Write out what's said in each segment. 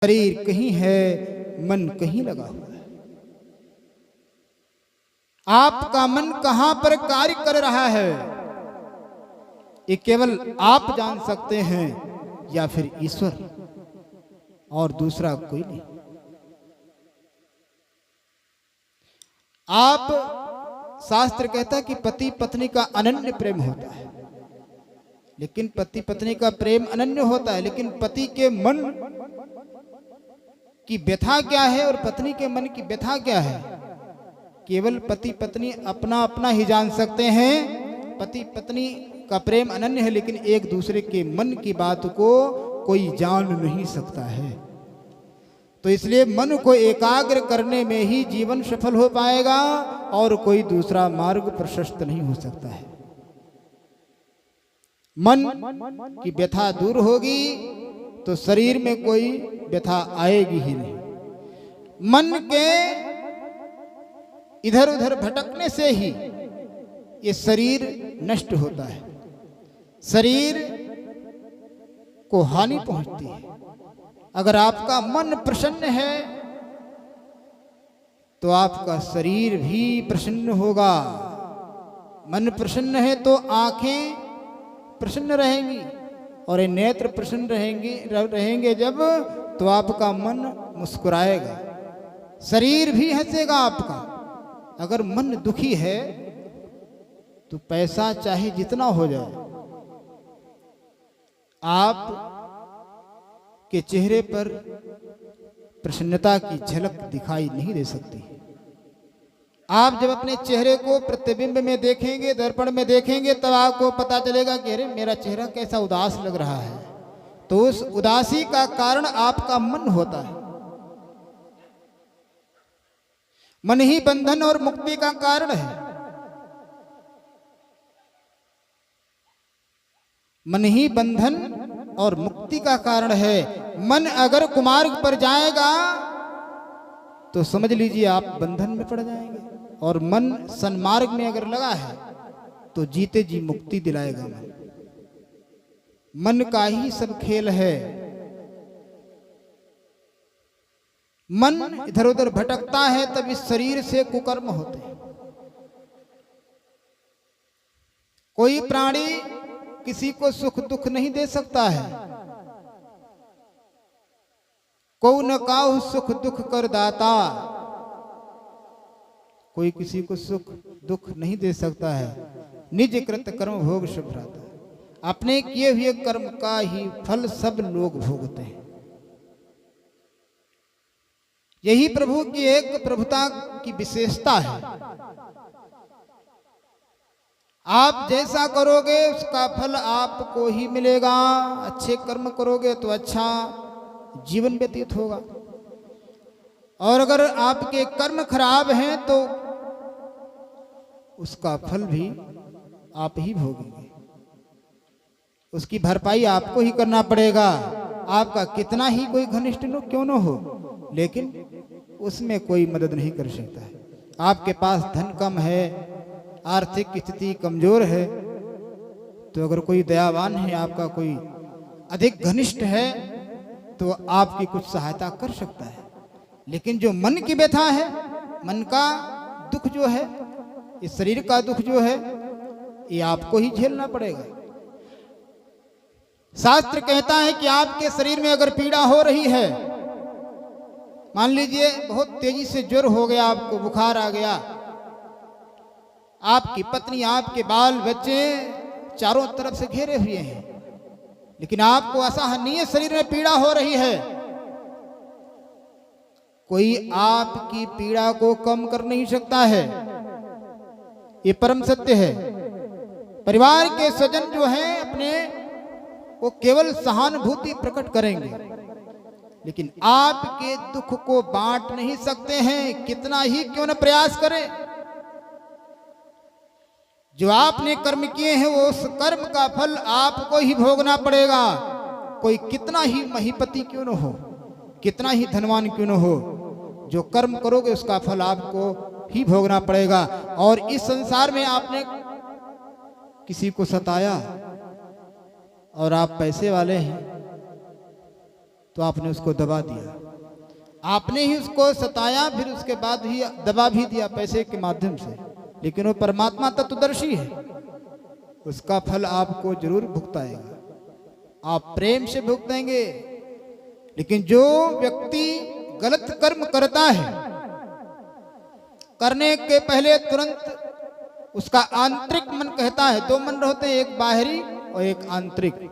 शरीर कहीं है, मन कहीं लगा हुआ है। आपका मन कहां पर कार्य कर रहा है ये केवल आप जान सकते हैं या फिर ईश्वर, और दूसरा कोई नहीं। आप शास्त्र कहता है कि पति पत्नी का अनन्य प्रेम होता है, लेकिन पति पत्नी का प्रेम अनन्य होता है, लेकिन पति के मन की व्यथा क्या है और पत्नी के मन की व्यथा क्या है, केवल पति पत्नी अपना अपना ही जान सकते हैं। पति पत्नी का प्रेम अनन्य है, लेकिन एक दूसरे के मन की बात को कोई जान नहीं सकता है। तो इसलिए मन को एकाग्र करने में ही जीवन सफल हो पाएगा और कोई दूसरा मार्ग प्रशस्त नहीं हो सकता है। मन की व्यथा दूर होगी तो शरीर में कोई व्यथा आएगी ही नहीं। मन के इधर उधर भटकने से ही ये शरीर नष्ट होता है, शरीर को हानि पहुंचती है। अगर आपका मन प्रसन्न है तो आपका शरीर भी प्रसन्न होगा। मन प्रसन्न है तो आंखें प्रसन्न रहेंगी, और ये नेत्र प्रसन्न रहेंगे जब, तो आपका मन मुस्कुराएगा, शरीर भी हंसेगा आपका। अगर मन दुखी है तो पैसा चाहे जितना हो जाए, आप के चेहरे पर प्रसन्नता की झलक दिखाई नहीं दे सकती। आप जब अपने चेहरे को प्रतिबिंब में देखेंगे, दर्पण में देखेंगे, तब आपको पता चलेगा कि अरे मेरा चेहरा कैसा उदास लग रहा है। तो उस उदासी का कारण आपका मन होता है। मन ही बंधन और मुक्ति का कारण है। मन ही बंधन और मुक्ति का कारण है। मन अगर कुमार्ग पर जाएगा तो समझ लीजिए आप बंधन में पड़ जाएंगे, और मन सन्मार्ग में अगर लगा है तो जीते जी मुक्ति दिलाएगा। मन का ही सब खेल है। मन इधर उधर भटकता है तब इस शरीर से कुकर्म होते हैं। कोई प्राणी किसी को सुख दुख नहीं दे सकता है। को न काहु सुख दुख कर दाता, कोई किसी को सुख दुख नहीं दे सकता है। निज कृत कर्म भोग शुभ्राता, अपने किए हुए कर्म का ही फल सब लोग भोगते हैं। यही प्रभु की एक प्रभुता की विशेषता है। आप जैसा करोगे उसका फल आपको ही मिलेगा। अच्छे कर्म करोगे तो अच्छा जीवन व्यतीत होगा, और अगर आपके कर्म खराब हैं तो उसका फल भी आप ही भोगेंगे। उसकी भरपाई आपको ही करना पड़ेगा। आपका कितना ही कोई घनिष्ठ क्यों न हो, लेकिन उसमें कोई मदद नहीं कर सकता है। आपके पास धन कम है, आर्थिक स्थिति कमजोर है, तो अगर कोई दयावान है, आपका कोई अधिक घनिष्ठ है, तो आपकी कुछ सहायता कर सकता है। लेकिन जो मन की व्यथा है, मन का दुख जो है, इस शरीर का दुख जो है, ये आपको ही झेलना पड़ेगा। शास्त्र कहता है कि आपके शरीर में अगर पीड़ा हो रही है, मान लीजिए बहुत तेजी से ज्वर हो गया, आपको बुखार आ गया, आपकी पत्नी, आपके बाल बच्चे चारों तरफ से घेरे हुए हैं, लेकिन आपको असहनीय शरीर में पीड़ा हो रही है, कोई आपकी पीड़ा को कम कर नहीं सकता है। ये परम सत्य है। परिवार के स्वजन जो हैं अपने, वो केवल सहानुभूति प्रकट करेंगे, लेकिन आपके दुख को बांट नहीं सकते हैं, कितना ही क्यों न प्रयास करें। जो आपने कर्म किए हैं वो उस कर्म का फल आपको ही भोगना पड़ेगा। कोई कितना ही महीपति क्यों न हो, कितना ही धनवान क्यों न हो, जो कर्म करोगे उसका फल आपको ही भोगना पड़ेगा। और इस संसार में आपने किसी को सताया और आप पैसे वाले हैं, तो आपने उसको दबा दिया, आपने ही उसको सताया, फिर उसके बाद ही दबा भी दिया पैसे के माध्यम से। लेकिन वो परमात्मा तत्वदर्शी है, उसका फल आपको जरूर भुगताएगा, आप प्रेम से भुगतेंगे। लेकिन जो व्यक्ति गलत कर्म करता है, करने के पहले तुरंत उसका आंतरिक मन कहता है, दो मन होते हैं, एक बाहरी और एक आंतरिक।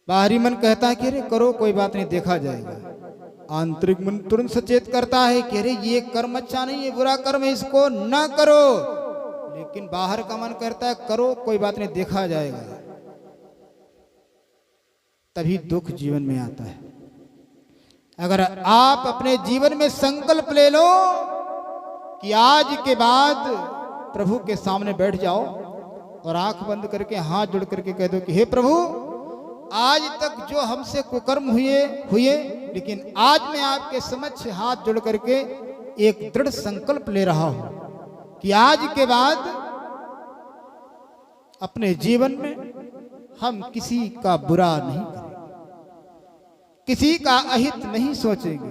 बाहरी मन कहता है कि अरे करो कोई बात नहीं देखा जाएगा। आंतरिक मन तुरंत सचेत करता है कि अरे ये कर्म अच्छा नहीं है, बुरा कर्म है, इसको ना करो। लेकिन बाहर का मन करता है करो कोई बात नहीं देखा जाएगा। तभी दुख जीवन में आता है। अगर आप अपने जीवन में संकल्प ले लो कि आज के बाद प्रभु के सामने बैठ जाओ और आंख बंद करके हाथ जोड़ करके कह दो कि हे प्रभु, आज तक जो हमसे कुकर्म हुए, लेकिन आज मैं आपके समक्ष हाथ जोड़ करके एक दृढ़ संकल्प ले रहा हूं कि आज के बाद अपने जीवन में हम किसी का बुरा नहीं करेंगे, किसी का अहित नहीं सोचेंगे।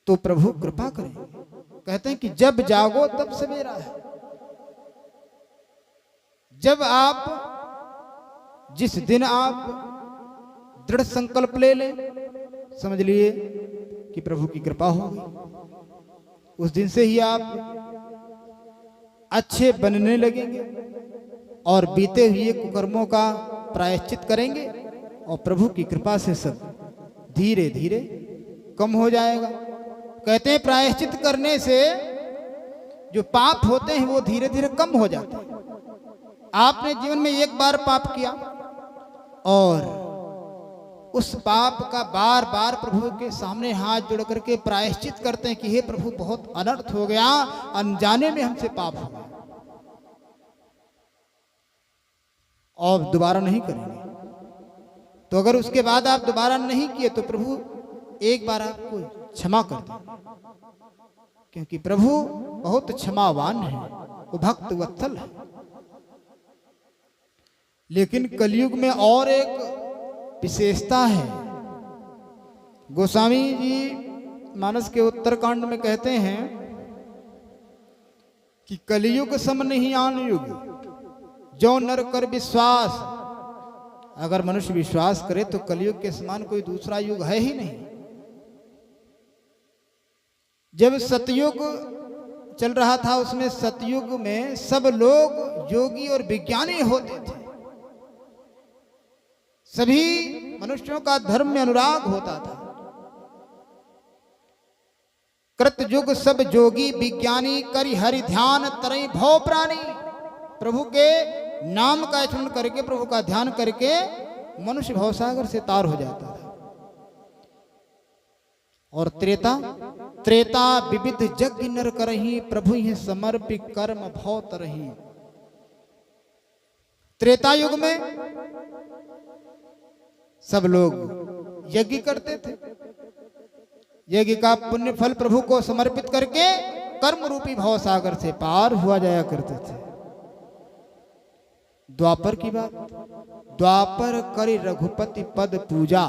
तो प्रभु कृपा करेंगे। कहते हैं कि जब जागो तब सवेरा है। जब आप जिस दिन आप दृढ़ संकल्प ले लें, समझ लिए कि प्रभु की कृपा होगी। उस दिन से ही आप अच्छे बनने लगेंगे और बीते हुए कुकर्मों का प्रायश्चित करेंगे और प्रभु की कृपा से सब धीरे धीरे कम हो जाएगा। कहते हैं प्रायश्चित करने से जो पाप होते हैं वो धीरे धीरे कम हो जाते हैं। आपने जीवन में एक बार पाप किया और उस पाप का बार बार प्रभु के सामने हाथ जोड़ करके प्रायश्चित करते हैं कि हे प्रभु बहुत अनर्थ हो गया, अनजाने में हमसे पाप हो गया, और दोबारा नहीं करेंगे। तो अगर उसके बाद आप दोबारा नहीं किए तो प्रभु एक बार आपको क्षमा कर दें, क्योंकि प्रभु बहुत क्षमावान है, वो भक्त वत्सल है। लेकिन कलयुग में और एक विशेषता है। गोस्वामी जी मानस के उत्तरकांड में कहते हैं कि कलयुग सम नहीं आन युग, जो नर कर विश्वास। अगर मनुष्य विश्वास करे तो कलयुग के समान कोई दूसरा युग है ही नहीं। जब सतयुग चल रहा था, उसमें सतयुग में सब लोग योगी और विज्ञानी होते थे, सभी मनुष्यों का धर्म में अनुराग होता था। कृत युग सब जोगी विज्ञानी, करि हरि ध्यान तरई भव प्राणी। प्रभु के नाम का स्मरण करके, प्रभु का ध्यान करके मनुष्य भवसागर से तार हो जाता था। और त्रेता विविध यज्ञ नर करही, प्रभु ही समर्पि कर्म भव तरही। त्रेता युग में सब लोग यज्ञ करते थे, यज्ञ का पुण्य फल प्रभु को समर्पित करके कर्म रूपी भवसागर से पार हुआ जाया करते थे। द्वापर की बात, द्वापर करि रघुपति पद पूजा।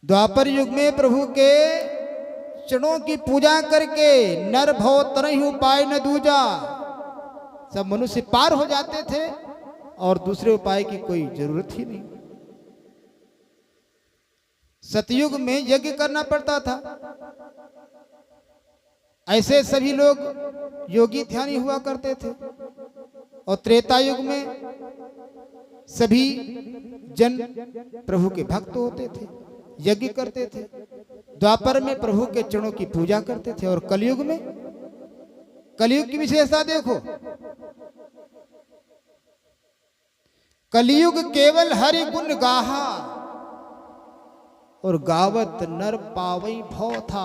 द्वापर युग में प्रभु के चरणों की पूजा करके नर भव तरहि उपाय न दूजा। सब मनुष्य पार हो जाते थे और दूसरे उपाय की कोई जरूरत ही नहीं। सतयुग में यज्ञ करना पड़ता था, ऐसे सभी लोग योगी ध्यानी हुआ करते थे। और त्रेता युग में सभी जन प्रभु के भक्त होते थे, यज्ञ करते थे। द्वापर में प्रभु के चरणों की पूजा करते थे। और कलयुग में, कलयुग की विशेषता देखो, कलयुग केवल हरि गुण गाहा और गावत नर पावई भव था।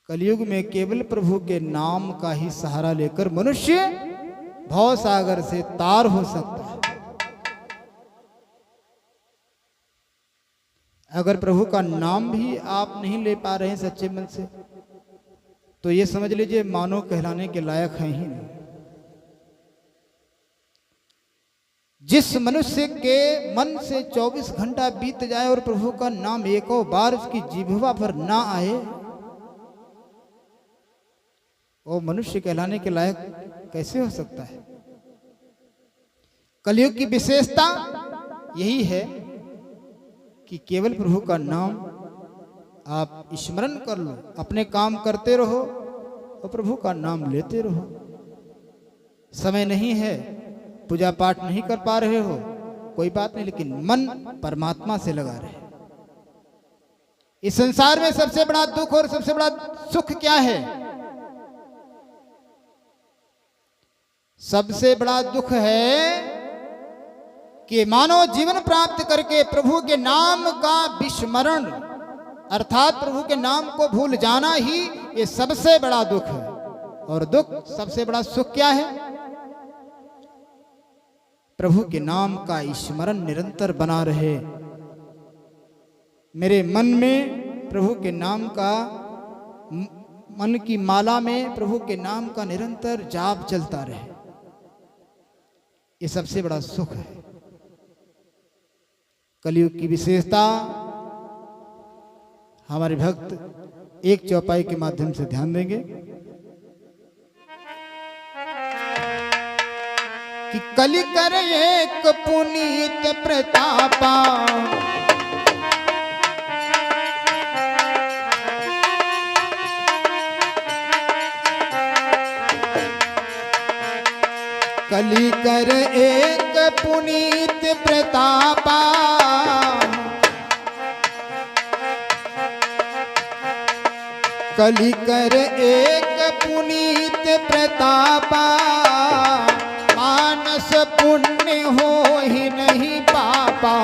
कलयुग में केवल प्रभु के नाम का ही सहारा लेकर मनुष्य भव सागर से तार हो सकता है। अगर प्रभु का नाम भी आप नहीं ले पा रहे हैं सच्चे मन से, तो ये समझ लीजिए मानव कहलाने के लायक हैं ही नहीं। जिस मनुष्य के मन से 24 घंटा बीत जाए और प्रभु का नाम एको बार उसकी जिह्वा पर ना आए, वो मनुष्य कहलाने के लायक कैसे हो सकता है? कलयुग की विशेषता यही है कि केवल प्रभु का नाम आप स्मरण कर लो, अपने काम करते रहो और प्रभु का नाम लेते रहो। समय नहीं है, पूजा पाठ नहीं कर पा रहे हो, कोई बात नहीं, लेकिन मन परमात्मा से लगा रहे। इस संसार में सबसे बड़ा दुख और सबसे बड़ा सुख क्या है? सबसे बड़ा दुख है कि मानव जीवन प्राप्त करके प्रभु के नाम का विस्मरण अर्थात प्रभु के नाम को भूल जाना ही ये सबसे बड़ा दुख है। और दुख सबसे बड़ा सुख क्या है? प्रभु के नाम का स्मरण निरंतर बना रहे, मेरे मन में प्रभु के नाम का, मन की माला में प्रभु के नाम का निरंतर जाप चलता रहे, ये सबसे बड़ा सुख है। कलयुग की विशेषता हमारे भक्त एक चौपाई के माध्यम से ध्यान देंगे कि कलि कर एक पुनीत प्रतापा, कलि कर एक पुनीत प्रतापा, कलि कर एक पुनीत प्रतापा, मानस पुण्य हो ही नहीं पापा।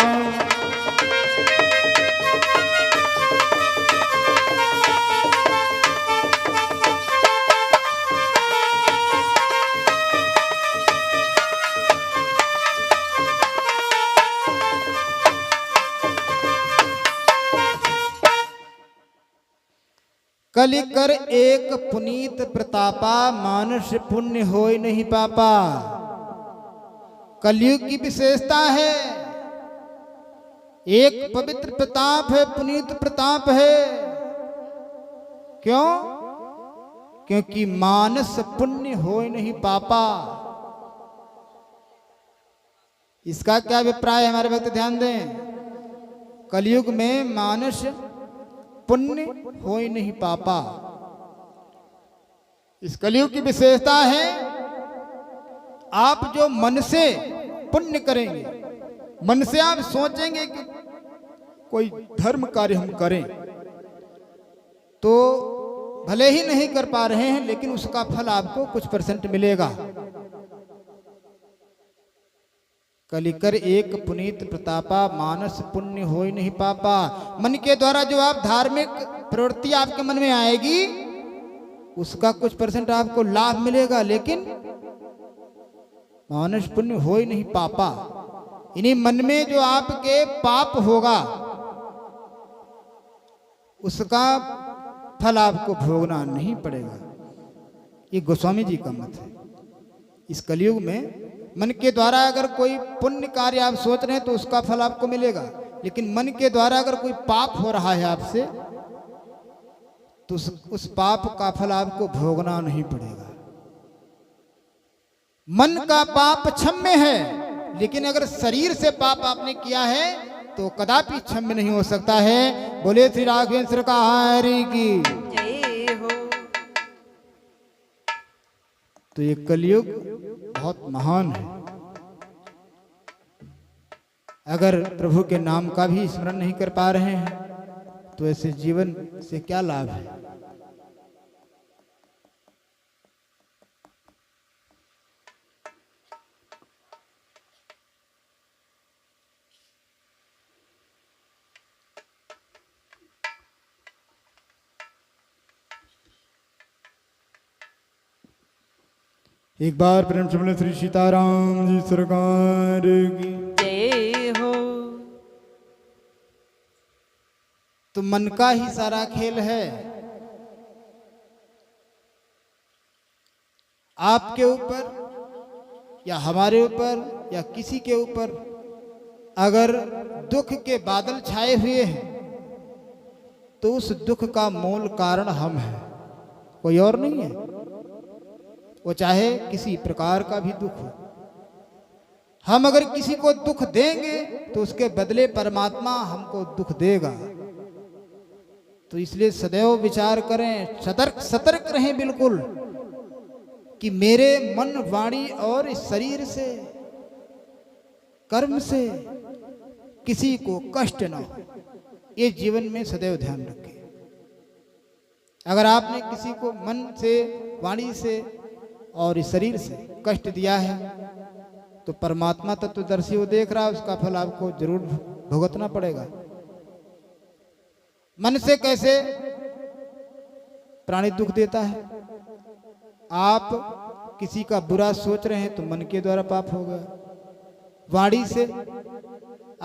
कलि कर एक पुनीत प्रतापा, मानुष पुण्य होय नहीं पापा। कलयुग की विशेषता है, एक पवित्र प्रताप है, पुनीत प्रताप है। क्यों? क्योंकि मानस पुण्य होय नहीं पापा। इसका क्या अभिप्राय है हमारे भक्त? ध्यान दें। कलयुग में मानस पुण्य होय नहीं पापा, इस कलयुग की विशेषता है आप जो मन से पुण्य करेंगे, मन से आप सोचेंगे कि कोई धर्म कार्य हम करें, तो भले ही नहीं कर पा रहे हैं लेकिन उसका फल आपको कुछ % मिलेगा। कलि कर एक पुनीत प्रतापा, मानस पुण्य होय नहीं पापा। मन के द्वारा जो आप धार्मिक प्रवृत्ति आपके मन में आएगी उसका कुछ % आपको लाभ मिलेगा, लेकिन मानस पुण्य होय नहीं पापा। इन्हीं मन में जो आपके पाप होगा उसका फल आपको भोगना नहीं पड़ेगा। ये गोस्वामी जी का मत है। इस कलयुग में मन के द्वारा अगर कोई पुण्य कार्य आप सोच रहे हैं तो उसका फल आपको मिलेगा, लेकिन मन के द्वारा अगर कोई पाप हो रहा है आपसे तो उस पाप का फल आपको भोगना नहीं पड़ेगा। मन का पाप क्षम्य है, लेकिन अगर शरीर से पाप आपने किया है तो कदापि क्षम्य नहीं हो सकता है। बोले श्री राघवेंद्र सरकार की जय हो। तो ये कलयुग बहुत महान है। अगर प्रभु के नाम का भी स्मरण नहीं कर पा रहे हैं तो ऐसे जीवन से क्या लाभ है? एक बार प्रेम से बोले श्री सीताराम जी सरकार की जय हो। तो मन का ही सारा खेल है। आपके ऊपर या हमारे ऊपर या किसी के ऊपर अगर दुख के बादल छाए हुए हैं तो उस दुख का मूल कारण हम हैं, कोई और नहीं है। वो चाहे किसी प्रकार का भी दुख हो, हम अगर किसी को दुख देंगे तो उसके बदले परमात्मा हमको दुख देगा। तो इसलिए सदैव विचार करें, सतर्क रहें बिल्कुल कि मेरे मन, वाणी और इस शरीर से, कर्म से किसी को कष्ट ना हो। ये जीवन में सदैव ध्यान रखें। अगर आपने किसी को मन से, वाणी से और इस शरीर से कष्ट दिया है तो परमात्मा तत्वदर्शी वो देख रहा है, उसका फल आपको जरूर भुगतना पड़ेगा। मन से कैसे प्राणी दुख देता है? आप किसी का बुरा सोच रहे हैं तो मन के द्वारा पाप हो गया। वाणी से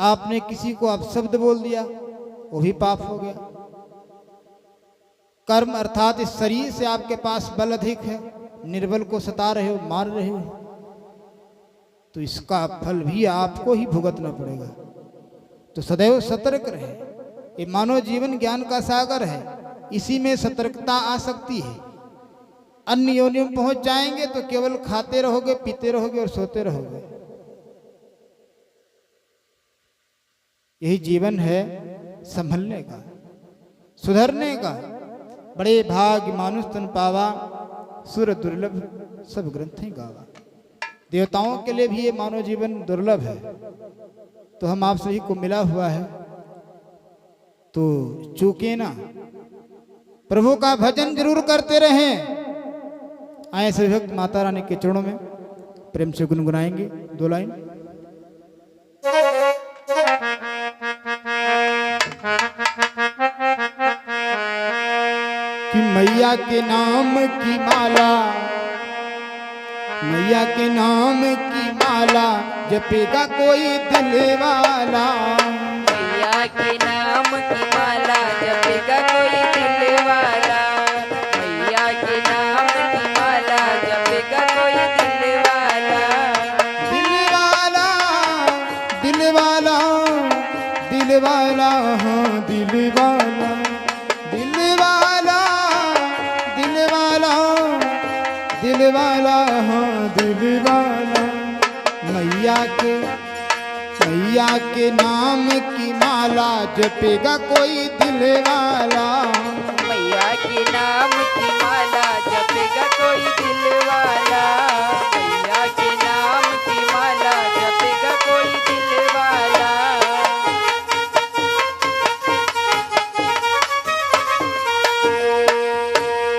आपने किसी को अपशब्द बोल दिया, वो भी पाप हो गया। कर्म अर्थात इस शरीर से आपके पास बल अधिक है, निर्बल को सता रहे हो, मार रहे हो, तो इसका फल भी आपको ही भुगतना पड़ेगा। तो सदैव सतर्क रहे। ये मानव जीवन ज्ञान का सागर है, इसी में सतर्कता आ सकती है। अन्य योनियों में पहुंच जाएंगे तो केवल खाते रहोगे, पीते रहोगे और सोते रहोगे। यही जीवन है संभलने का, सुधरने का। बड़े भाग्य मानुष तन पावा, सुर दुर्लभ सब ग्रंथें गावा। देवताओं के लिए भी ये मानव जीवन दुर्लभ है, तो हम आप सभी को मिला हुआ है, तो चूके ना, प्रभु का भजन जरूर करते रहें। आए सभी भक्त माता रानी के चरणों में प्रेम से गुनगुनाएंगे 2 लाइन। कि मैया के नाम की माला, मैया के नाम की माला जपेगा कोई दिल वाला। मैया के नाम की माला जपेगा कोई दिल वाला। मैया के नाम की माला जपेगा कोई दिल वाला। दिल वाला, दिल वाला, दिल वाला, हाँ दिल वाला, दिल वाला, दिल वाला, दिल वाला, हाँ दिल वाला। मैया के नाम की माला जपेगा कोई दिल वाला। मैया के नाम की माला जपेगा कोई दिल वाला। मैया के नाम की माला जपेगा कोई दिल वाला।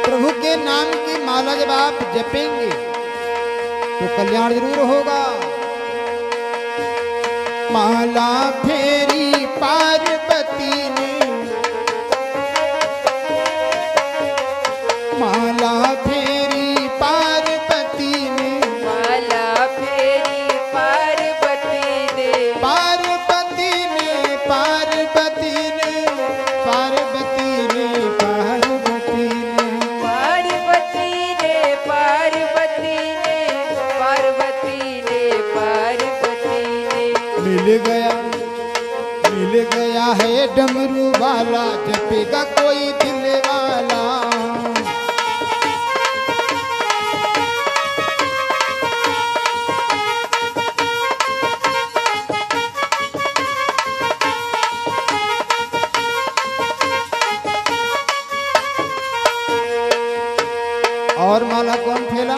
प्रभु के नाम की माला जब आप जपेंगे तो कल्याण जरूर होगा। माला फेरी पार्वती ने, माला फेरी पार्वती ने, माला फेरी पार्वती ने, पार्वती ने, पार्वती ने, पार्वती ने, पार्वती ने, पार्वती ने, पार्वती ने, पार्वती ने, पार्वती ने। मिल गया है डमरू वाला जपेगा कोई दिल वाला। और माला कौन फेला?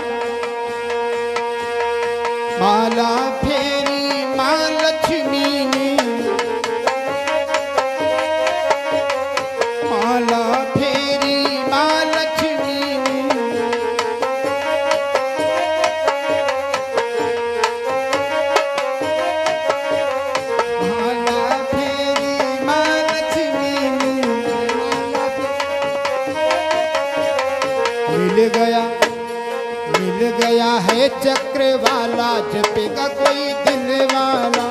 माला फेरी माँ लक्ष्मी ने, माला फेरी माँ लक्ष्मी ने, माला फेरी माँ लक्ष्मी ने। मिल गया है चक्र वाला जपेगा कोई दिल वाला।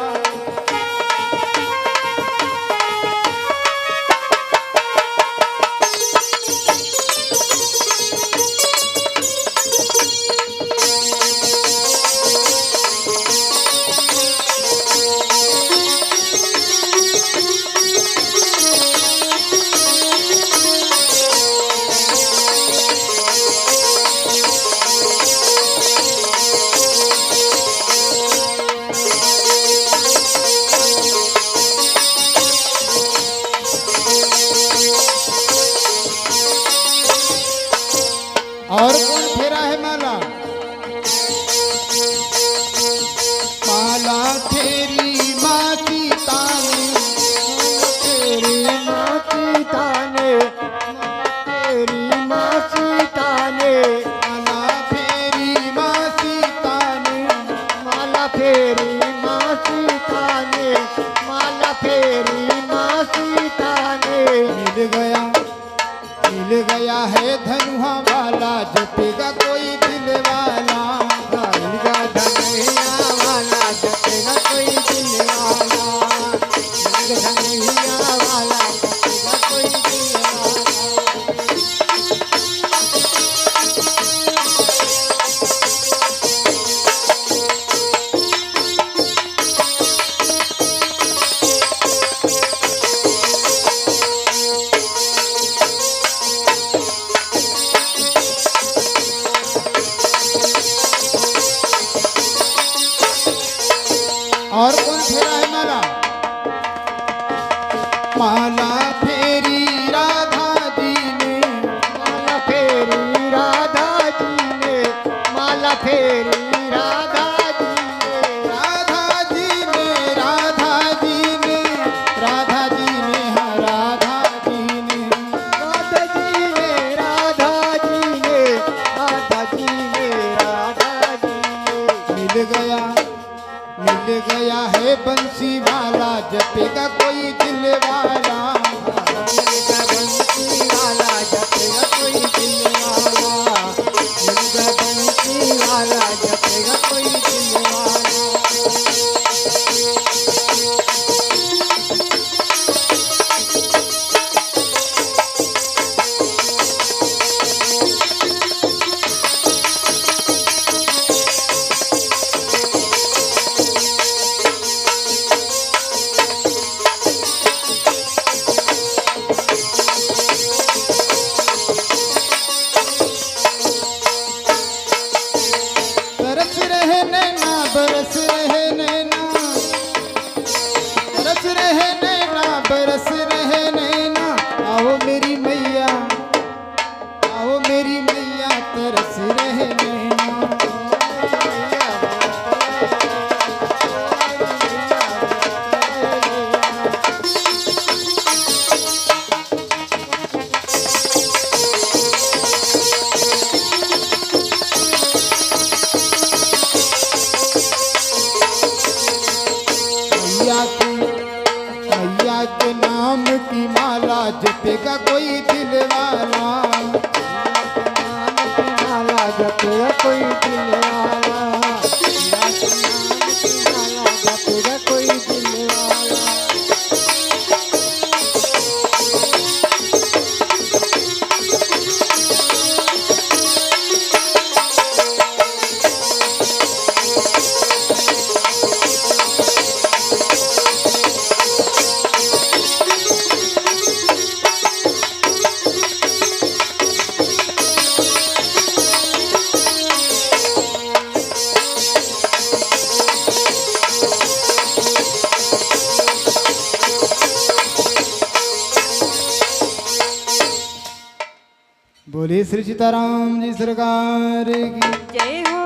और कौन फेरा है माला? माला फेरी राधा जी ने, माला फेरी राधा जी ने, माला फेरी राधा जी ने, राधा जी ने, राधा जी ने, राधा जी ने, हाँ राधा जी ने, राधा जी ने, राधा जी ने, राधा जी ने, राधा जी ने। मिल गया है बंसी वाला, जपेगा कोई दिल वाला, मिलगा बंसी वाला, जपेगा कोई दिल वाला, मिलगा बंसी वाला, जपेगा कोई दिल वाला। बरस रहे नैना, बरस रहे नैना, बरस रहे नैना, बरस रहे नैना, आओ मेरी मैया, आओ मेरी मैया, तरस रहे नैना। मैया के नाम की माला, जपेगा कोई दिल वाला, माला जपेगा कोई दिल वाला, माला जपेगा कोई दिल वाला। बोले श्री सीताराम जी सरकार की, जय हो,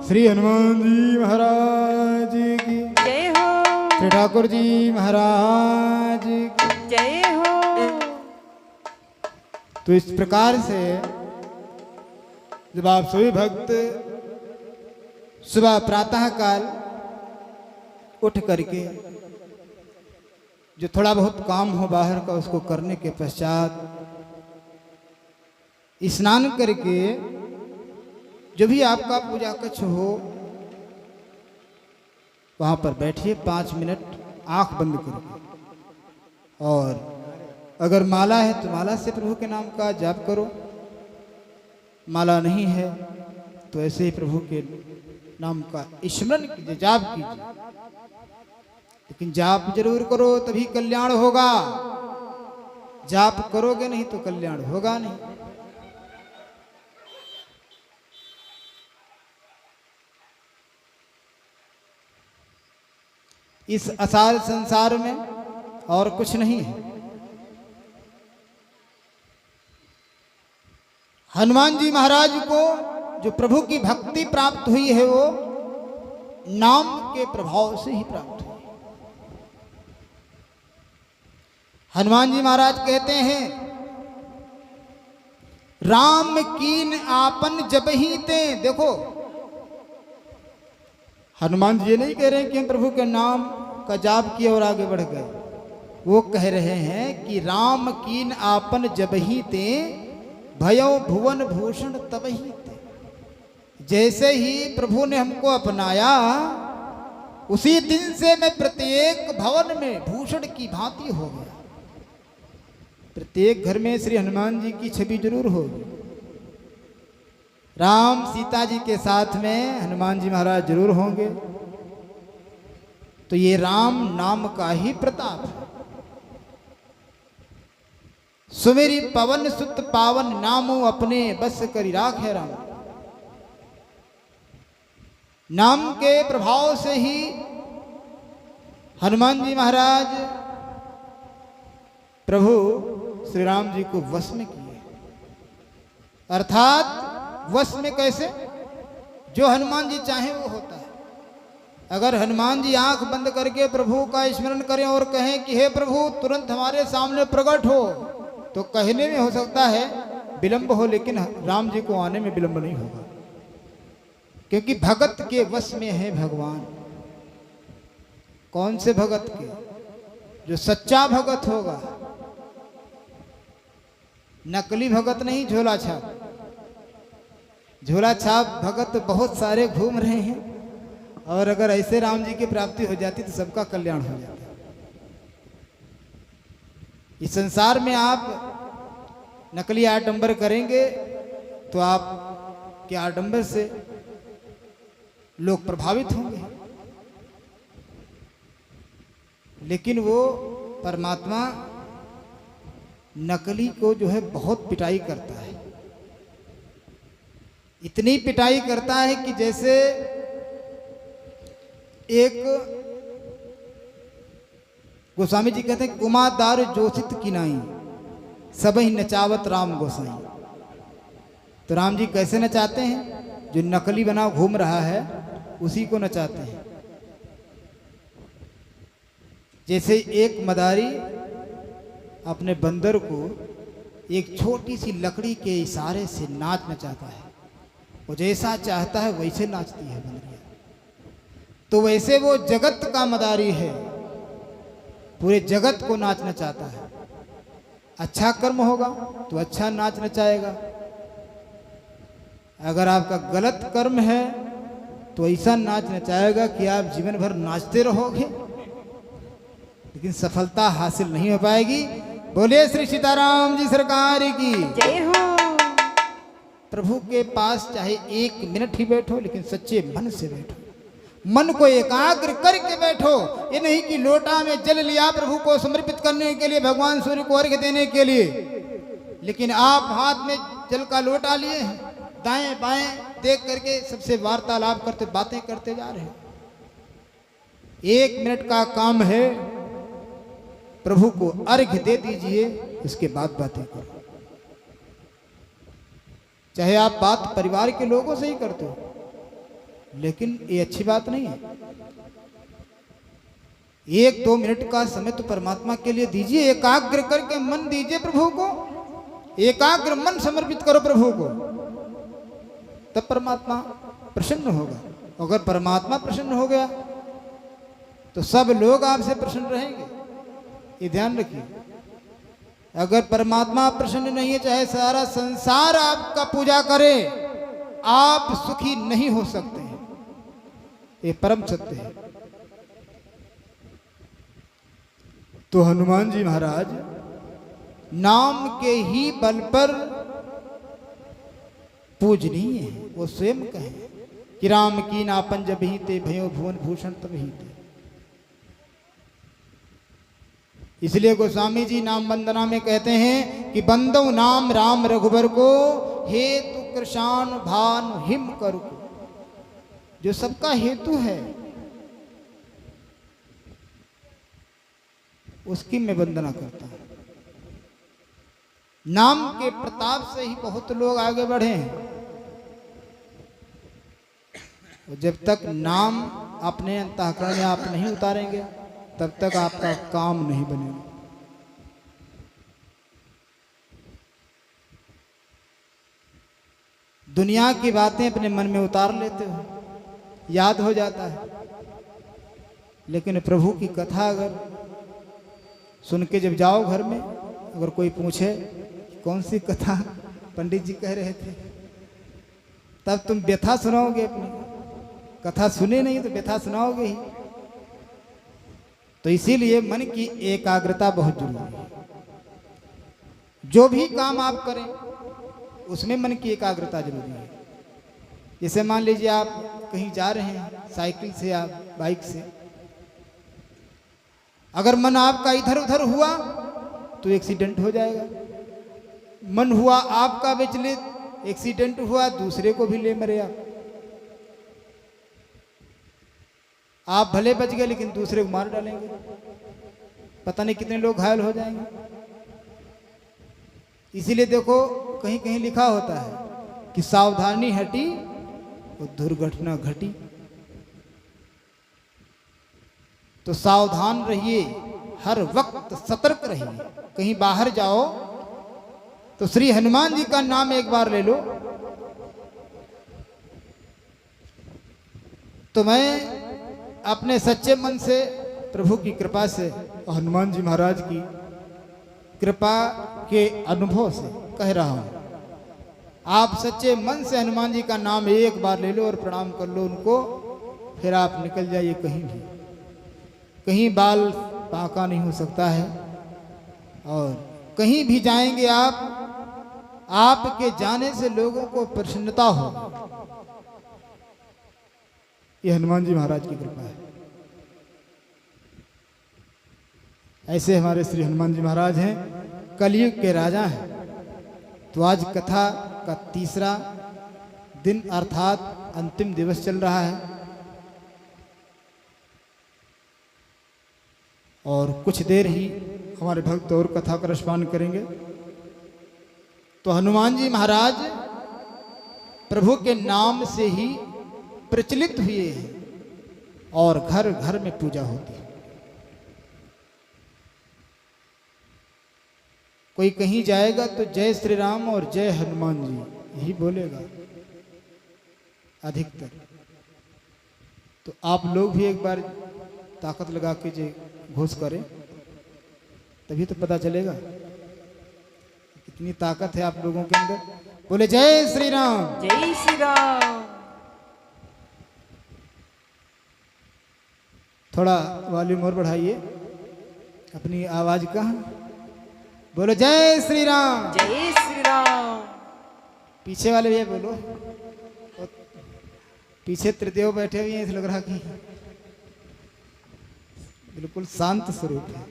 श्री हनुमान जी महाराज की, जय हो, श्री ठाकुर जी महाराज की। जय हो। तो इस प्रकार से जब आप सभी भक्त सुबह प्रातः काल उठ करके जो थोड़ा बहुत काम हो बाहर का, उसको करने के पश्चात स्नान करके जो भी आपका पूजा कक्ष हो वहां पर बैठिए 5 मिनट आंख बंद करके, और अगर माला है तो माला से प्रभु के नाम का जाप करो, माला नहीं है तो ऐसे ही प्रभु के नाम का स्मरण कीजिए, जाप कीजिए, लेकिन जाप जरूर करो तभी कल्याण होगा। जाप करोगे नहीं तो कल्याण होगा नहीं। इस असार संसार में और कुछ नहीं है। हनुमान जी महाराज को जो प्रभु की भक्ति प्राप्त हुई है वो नाम के प्रभाव से ही प्राप्त हुई। हनुमान जी महाराज कहते हैं, राम कीन आपन जबहि ते। देखो, हनुमान जी ये नहीं कह रहे हैं कि हम प्रभु के नाम का जाप किए और आगे बढ़ गए। वो कह रहे हैं कि राम कीन आपन जबहि ते, भयो भुवन भूषण तबहि ते। जैसे ही प्रभु ने हमको अपनाया उसी दिन से मैं प्रत्येक भवन में भूषण की भांति हो गया। प्रत्येक घर में श्री हनुमान जी की छवि जरूर होगी। राम सीता जी के साथ में हनुमान जी महाराज जरूर होंगे। तो ये राम नाम का ही प्रताप है। सुमेरी पवन सुत पावन, नामो अपने बस करी राखे राम। नाम के प्रभाव से ही हनुमान जी महाराज प्रभु श्री राम जी को वश में किए। अर्थात वश में कैसे? जो हनुमान जी चाहें वो होता है। अगर हनुमान जी आंख बंद करके प्रभु का स्मरण करें और कहें कि हे प्रभु तुरंत हमारे सामने प्रकट हो, तो कहने में हो सकता है विलंब हो, लेकिन राम जी को आने में विलंब नहीं होगा, क्योंकि भगत के वश में है भगवान। कौन से भगत के? जो सच्चा भगत होगा, नकली भगत नहीं, झोला छाप। झोला छाप भगत बहुत सारे घूम रहे हैं, और अगर ऐसे राम जी की प्राप्ति हो जाती तो सबका कल्याण हो जाता। इस संसार में आप नकली आडंबर करेंगे तो आप के आडंबर से लोग प्रभावित होंगे, लेकिन वो परमात्मा नकली को जो है बहुत पिटाई करता है। इतनी पिटाई करता है कि जैसे एक गोस्वामी जी कहते हैं, कुमादार जोशित किनाई सब ही नचावत राम गोसाई। तो राम जी कैसे नचाते हैं? जो नकली बना घूम रहा है उसी को नचाते हैं। जैसे एक मदारी अपने बंदर को एक छोटी सी लकड़ी के इशारे से नाच नचाता है, वो जैसा चाहता है वैसे नाचती है बंदरिया। तो वैसे वो जगत का मदारी है, पूरे जगत को नाच नचाता है। अच्छा कर्म होगा तो अच्छा नाच नचाएगा, अगर आपका गलत कर्म है तो ऐसा नाच नचाएगा कि आप जीवन भर नाचते रहोगे, लेकिन सफलता हासिल नहीं हो पाएगी। बोले श्री सीताराम जी सरकार की जय हो। प्रभु के पास चाहे 1 मिनट ही बैठो, लेकिन सच्चे मन से बैठो, मन को एकाग्र करके बैठो। ये नहीं कि लोटा में जल लिया प्रभु को समर्पित करने के लिए, भगवान सूर्य को अर्घ्य देने के लिए, लेकिन आप हाथ में जल का लोटा लिए हैं, दाएं बाएं देख करके सबसे वार्तालाप करते बातें करते जा रहे हैं। 1 मिनट का काम है, प्रभु को अर्घ्य दे दीजिए, इसके बाद बातें करो। चाहे आप बात परिवार के लोगों से ही करते हो, लेकिन ये अच्छी बात नहीं है। 1-2 मिनट का समय तो परमात्मा के लिए दीजिए, एकाग्र करके मन दीजिए प्रभु को, एकाग्र मन समर्पित करो प्रभु को, तब परमात्मा प्रसन्न होगा। अगर परमात्मा प्रसन्न हो गया तो सब लोग आपसे प्रसन्न रहेंगे, ये ध्यान रखिए। अगर परमात्मा प्रसन्न नहीं है, चाहे सारा संसार आपका पूजा करे, आप सुखी नहीं हो सकते हैं, ये परम सत्य है। तो हनुमान जी महाराज नाम के ही बल पर पूजनीय है। वो स्वयं कहें कि राम की नापन जब ही ते भयो भुवन भूषण तब ही ते। इसलिए गोस्वामी जी नाम वंदना में कहते हैं कि बंदो नाम राम रघुबर को, हेतु कृषाण भान हिम करु। जो सबका हेतु है उसकी मैं वंदना करता हूं। नाम के प्रताप से ही बहुत लोग आगे बढ़े हैं। जब तक नाम अपने अंतःकरण में आप नहीं उतारेंगे, तब तक आपका काम नहीं बनेगा। दुनिया की बातें अपने मन में उतार लेते हो, याद हो जाता है, लेकिन प्रभु की कथा अगर सुन के जब जाओ घर में, अगर कोई पूछे कौन सी कथा पंडित जी कह रहे थे, तब तुम व्यथा सुनाओगे अपनी। कथा सुने नहीं तो व्यथा सुनाओगे ही। तो इसीलिए मन की एकाग्रता बहुत जरूरी है। जो भी काम आप करें उसमें मन की एकाग्रता जरूरी है। जैसे मान लीजिए आप कहीं जा रहे हैं साइकिल से या बाइक से, अगर मन आपका इधर उधर हुआ तो एक्सीडेंट हो जाएगा। मन हुआ आपका विचलित, एक्सीडेंट हुआ, दूसरे को भी ले मरे आप। आप भले बच गए लेकिन दूसरे को मार डालेंगे, पता नहीं कितने लोग घायल हो जाएंगे। इसीलिए देखो कहीं कहीं लिखा होता है कि सावधानी हटी और दुर्घटना घटी। तो सावधान रहिए, हर वक्त सतर्क रहिए। कहीं बाहर जाओ तो श्री हनुमान जी का नाम एक बार ले लो, तो मैं अपने सच्चे मन से प्रभु की कृपा से और हनुमान जी महाराज की कृपा के अनुभव से कह रहा हूं, आप सच्चे मन से हनुमान जी का नाम एक बार ले लो और प्रणाम कर लो उनको, फिर आप निकल जाइए कहीं भी। कहीं बाल बांका नहीं हो सकता है, और कहीं भी जाएंगे आप, आपके जाने से लोगों को प्रसन्नता हो। ये हनुमान जी महाराज की कृपा है। ऐसे हमारे श्री हनुमान जी महाराज हैं, कलयुग के राजा हैं। तो आज कथा का तीसरा दिन अर्थात अंतिम दिवस चल रहा है, और कुछ देर ही हमारे भक्त और कथा का रसपान करेंगे। तो हनुमान जी महाराज प्रभु के नाम से ही प्रचलित हुए हैं, और घर घर में पूजा होती है। कोई कहीं जाएगा तो जय श्री राम और जय हनुमान जी यही बोलेगा अधिकतर। तो आप लोग भी एक बार ताकत लगा के जे घोष करें, तभी तो पता चलेगा कितनी ताकत है आप लोगों के अंदर। बोले जय श्री राम। जय श्री राम। थोड़ा वॉल्यूम और बढ़ाइए अपनी आवाज का। बोलो जय श्री राम। जय श्री राम। पीछे वाले भैया बोलो, पीछे त्रिदेव बैठे हुए हैं, इस लग रहा कि बिल्कुल शांत स्वरूप है।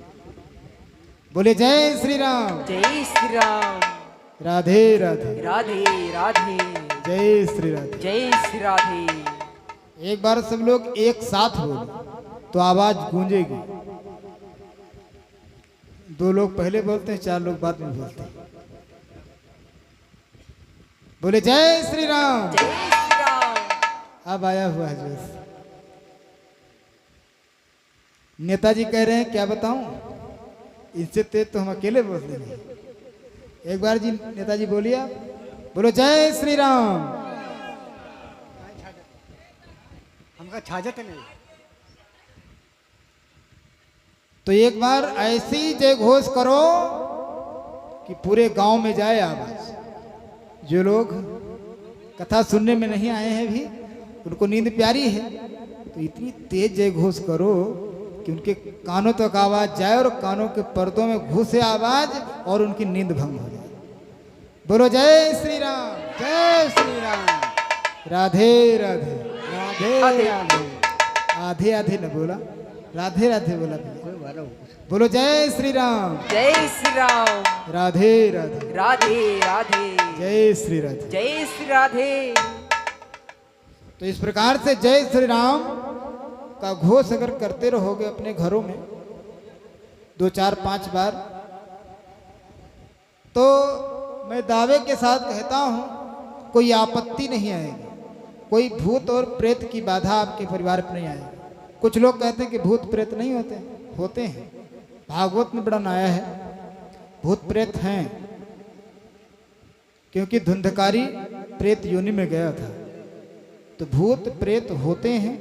बोले जय श्री राम। जय श्री राम। राधे राधे। राधे राधे। जय श्री राधे। जय श्री राधे। एक बार सब लोग एक साथ बोलो तो आवाज गूंजेगी। दो लोग पहले बोलते हैं, चार लोग बाद में बोलते हैं। बोले जय श्री राम। जय श्री राम। अब आया हुआ है जोश। नेताजी कह रहे हैं क्या बताऊं, इससे तेज तो हम अकेले बोल देंगे। एक बार जी नेताजी बोलिए आप, बोलो जय श्री राम। हमका छाजत नहीं। तो एक बार ऐसी जय घोष करो कि पूरे गांव में जाए आवाज। जो लोग कथा सुनने में नहीं आए हैं भी, उनको नींद प्यारी है, तो इतनी तेज जय घोष करो कि उनके कानों तक आवाज जाए और कानों के पर्दों में घुसे आवाज और उनकी नींद भंग हो जाए। बोलो जय श्री राम। जय श्री राम। राधे राधे। राधे राधे। राधे। आधे आधे न बोला, राधे राधे बोला भैया। कोई वाला हो। बोलो जय श्री राम। जय श्री राम। राधे राधे। राधे राधे। जय श्री राधे। जय श्री राधे। तो इस प्रकार से जय श्री राम का घोष अगर करते रहोगे अपने घरों में 2 4 5 बार, तो मैं दावे के साथ कहता हूं कोई आपत्ति नहीं आएगी। कोई भूत और प्रेत की बाधा आपके परिवार पर नहीं आएगी। कुछ लोग कहते हैं कि भूत प्रेत नहीं होते, होते हैं। भागवत में बड़ा आया है, भूत प्रेत हैं, क्योंकि धुंधकारी प्रेत योनि में गया था। तो भूत प्रेत होते हैं,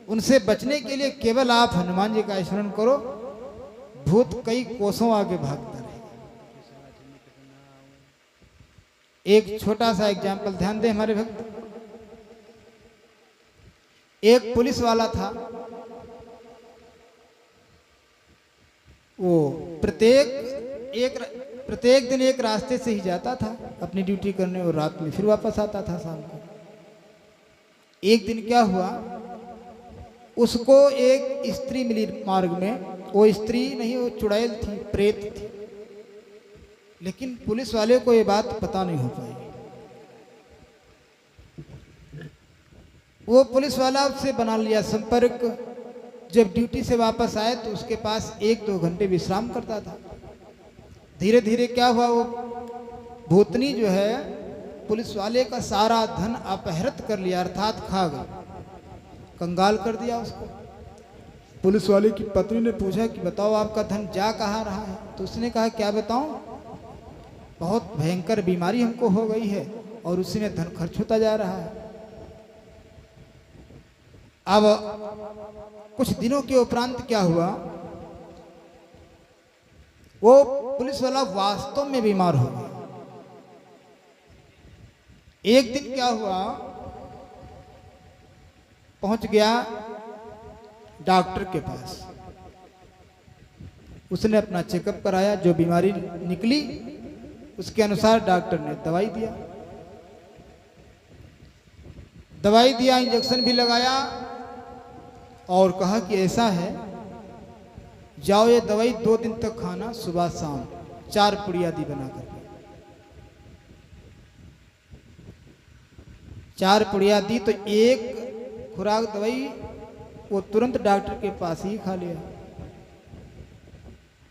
उनसे बचने के लिए केवल आप हनुमान जी का स्मरण करो, भूत कई कोसों आगे भागता रहेगा। एक छोटा सा एग्जाम्पल ध्यान दें हमारे भक्त। एक पुलिस वाला था, वो प्रत्येक दिन एक रास्ते से ही जाता था अपनी ड्यूटी करने, और रात में फिर वापस आता था शाम को। एक दिन क्या हुआ, उसको एक स्त्री मिली मार्ग में। वो स्त्री नहीं, वो चुड़ैल थी, प्रेत थी। लेकिन पुलिस वाले को ये बात पता नहीं हो पाई। वो पुलिस वाला उससे बना लिया संपर्क, जब ड्यूटी से वापस आए तो उसके पास 1-2 घंटे विश्राम करता था। धीरे धीरे क्या हुआ, वो भूतनी जो है पुलिस वाले का सारा धन अपहृत कर लिया, अर्थात खा गई, कंगाल कर दिया उसको। पुलिस वाले की पत्नी ने पूछा कि बताओ आपका धन जा कहाँ रहा है? तो उसने कहा क्या बताऊं, बहुत भयंकर बीमारी हमको हो गई है और उसी में धन खर्च होता जा रहा है। अब कुछ दिनों के उपरांत क्या हुआ, वो पुलिस वाला वास्तव में बीमार हो गया। एक दिन क्या हुआ, पहुंच गया डॉक्टर के पास, उसने अपना चेकअप कराया, जो बीमारी निकली उसके अनुसार डॉक्टर ने दवाई दिया, इंजेक्शन भी लगाया और कहा कि ऐसा है, जाओ ये दवाई 2 दिन तक खाना, सुबह शाम 4 पुड़िया दी बना कर। 4 पुड़िया दी तो एक खुराक दवाई वो तुरंत डॉक्टर के पास ही खा लिया।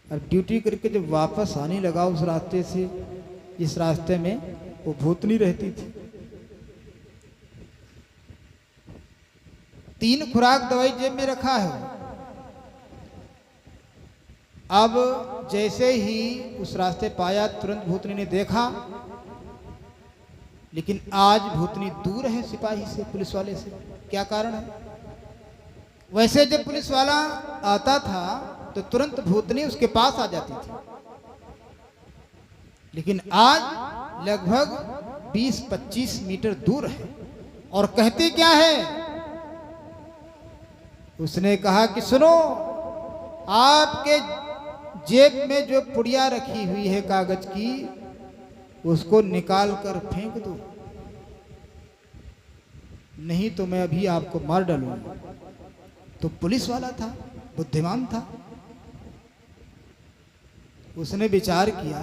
और ड्यूटी करके जब वापस आने लगा उस रास्ते से, इस रास्ते में वो भूतनी रहती थी। 3 खुराक दवाई जेब में रखा है। अब जैसे ही उस रास्ते पाया, तुरंत भूतनी ने देखा, लेकिन आज भूतनी दूर है सिपाही से, पुलिस वाले से। क्या कारण है? वैसे जब पुलिस वाला आता था तो तुरंत भूतनी उसके पास आ जाती थी, लेकिन आज लगभग 20-25 मीटर दूर है। और कहती क्या है, उसने कहा कि सुनो, आपके जेब में जो पुड़िया रखी हुई है कागज की, उसको निकाल कर फेंक दो, नहीं तो मैं अभी आपको मार डालूंगा। तो पुलिस वाला था, बुद्धिमान था, उसने विचार किया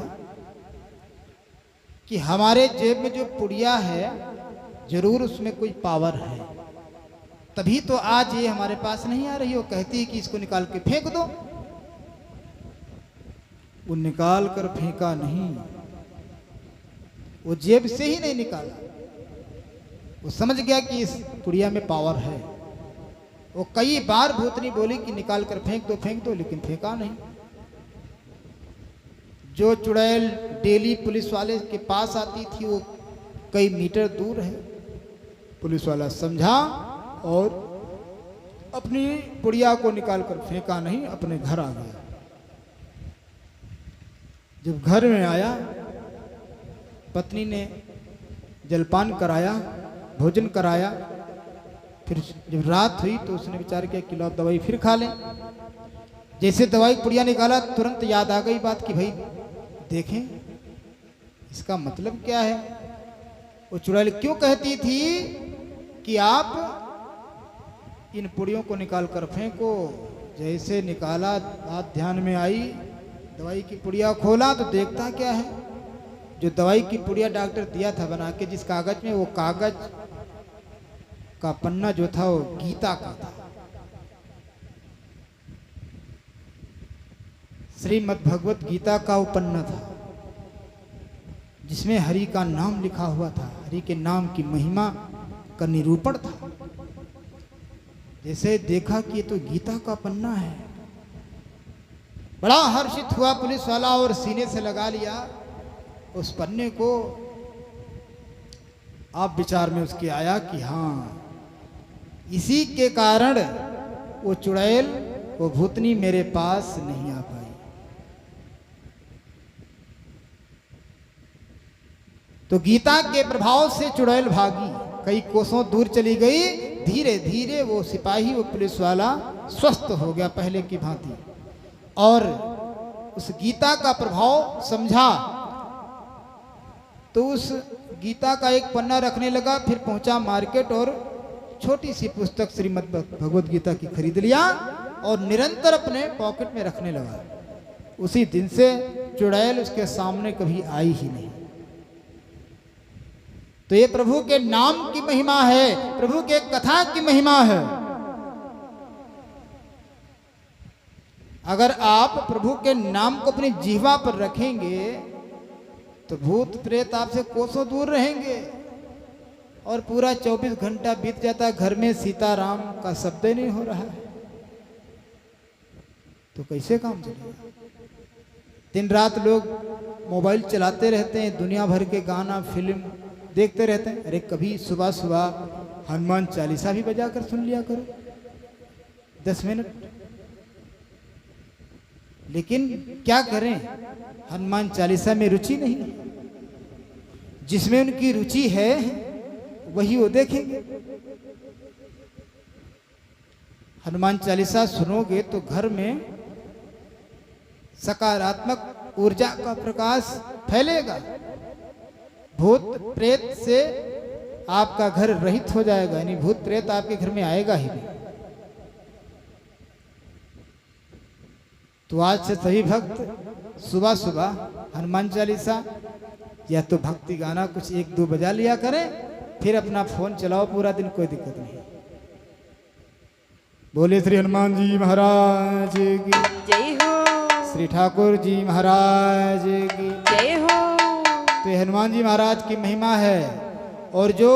कि हमारे जेब में जो पुड़िया है जरूर उसमें कोई पावर है, तभी तो आज ये हमारे पास नहीं आ रही। वो कहती है कि इसको निकाल के फेंक दो। वो निकाल कर फेंका नहीं, वो जेब से ही नहीं निकाला। वो समझ गया कि इस पुड़िया में पावर है। वो कई बार भूतनी बोली कि निकाल कर फेंक दो, लेकिन फेंका नहीं। जो चुड़ैल डेली पुलिस वाले के पास आती थी वो कई मीटर दूर है। पुलिस वाला समझा और अपनी पुड़िया को निकाल कर फेंका नहीं, अपने घर आ गया। जब घर में आया, पत्नी ने जलपान कराया, भोजन कराया। फिर जब रात हुई तो उसने विचार किया कि लो दवाई फिर खा लें। जैसे दवाई पुड़िया निकाला, तुरंत याद आ गई बात कि भाई देखें इसका मतलब क्या है। वो चुड़ैल क्यों कहती थी कि आप इन पुड़ियों को निकाल कर फेंको। जैसे निकाला, बात ध्यान में आई, दवाई की पुड़िया खोला तो देखता क्या है, जो दवाई की पुड़िया डॉक्टर दिया था बना के जिस कागज में, वो कागज का पन्ना जो था वो गीता का था। श्रीमद् भगवत गीता का वो पन्ना था जिसमें हरि का नाम लिखा हुआ था, हरि के नाम की महिमा का निरूपण था। जैसे देखा कि ये तो गीता का पन्ना है, बड़ा हर्षित हुआ पुलिस वाला और सीने से लगा लिया उस पन्ने को। आप विचार में उसके आया कि हाँ, इसी के कारण वो चुड़ैल, वो भूतनी मेरे पास नहीं आ पाई। तो गीता के प्रभाव से चुड़ैल भागी, कई कोसों दूर चली गई। धीरे धीरे वो सिपाही, वो पुलिस वाला स्वस्थ हो गया पहले की भांति, और उस गीता का प्रभाव समझा तो उस गीता का एक पन्ना रखने लगा। फिर पहुंचा मार्केट और छोटी सी पुस्तक श्रीमद् भगवत गीता की खरीद लिया और निरंतर अपने पॉकेट में रखने लगा। उसी दिन से चुड़ैल उसके सामने कभी आई ही नहीं। तो ये प्रभु के नाम की महिमा है, प्रभु के कथा की महिमा है। अगर आप प्रभु के नाम को अपनी जीवा पर रखेंगे तो भूत प्रेत आपसे कोसों दूर रहेंगे। और पूरा 24 घंटा बीत जाता, घर में सीताराम का शब्द ही नहीं हो रहा है, तो कैसे काम चलेगा? दिन रात लोग मोबाइल चलाते रहते हैं, दुनिया भर के गाना फिल्म देखते रहते हैं। अरे कभी सुबह सुबह हनुमान चालीसा भी बजा कर सुन लिया करो 10 मिनट। लेकिन क्या करें, हनुमान चालीसा में रुचि नहीं है। जिसमें उनकी रुचि है वही वो देखेंगे। हनुमान चालीसा सुनोगे तो घर में सकारात्मक ऊर्जा का प्रकाश फैलेगा। भूत प्रेत से आपका घर रहित हो जाएगा, यानी भूत प्रेत आपके घर में आएगा ही नहीं। तो आज से सभी भक्त सुबह सुबह हनुमान चालीसा या तो भक्ति गाना कुछ 1-2 बजा लिया करें, फिर अपना फोन चलाओ पूरा दिन, कोई दिक्कत नहीं। बोले श्री हनुमान जी महाराज की जय हो, श्री ठाकुर जी महाराज की जय हो। तो ये हनुमान जी महाराज की महिमा है। और जो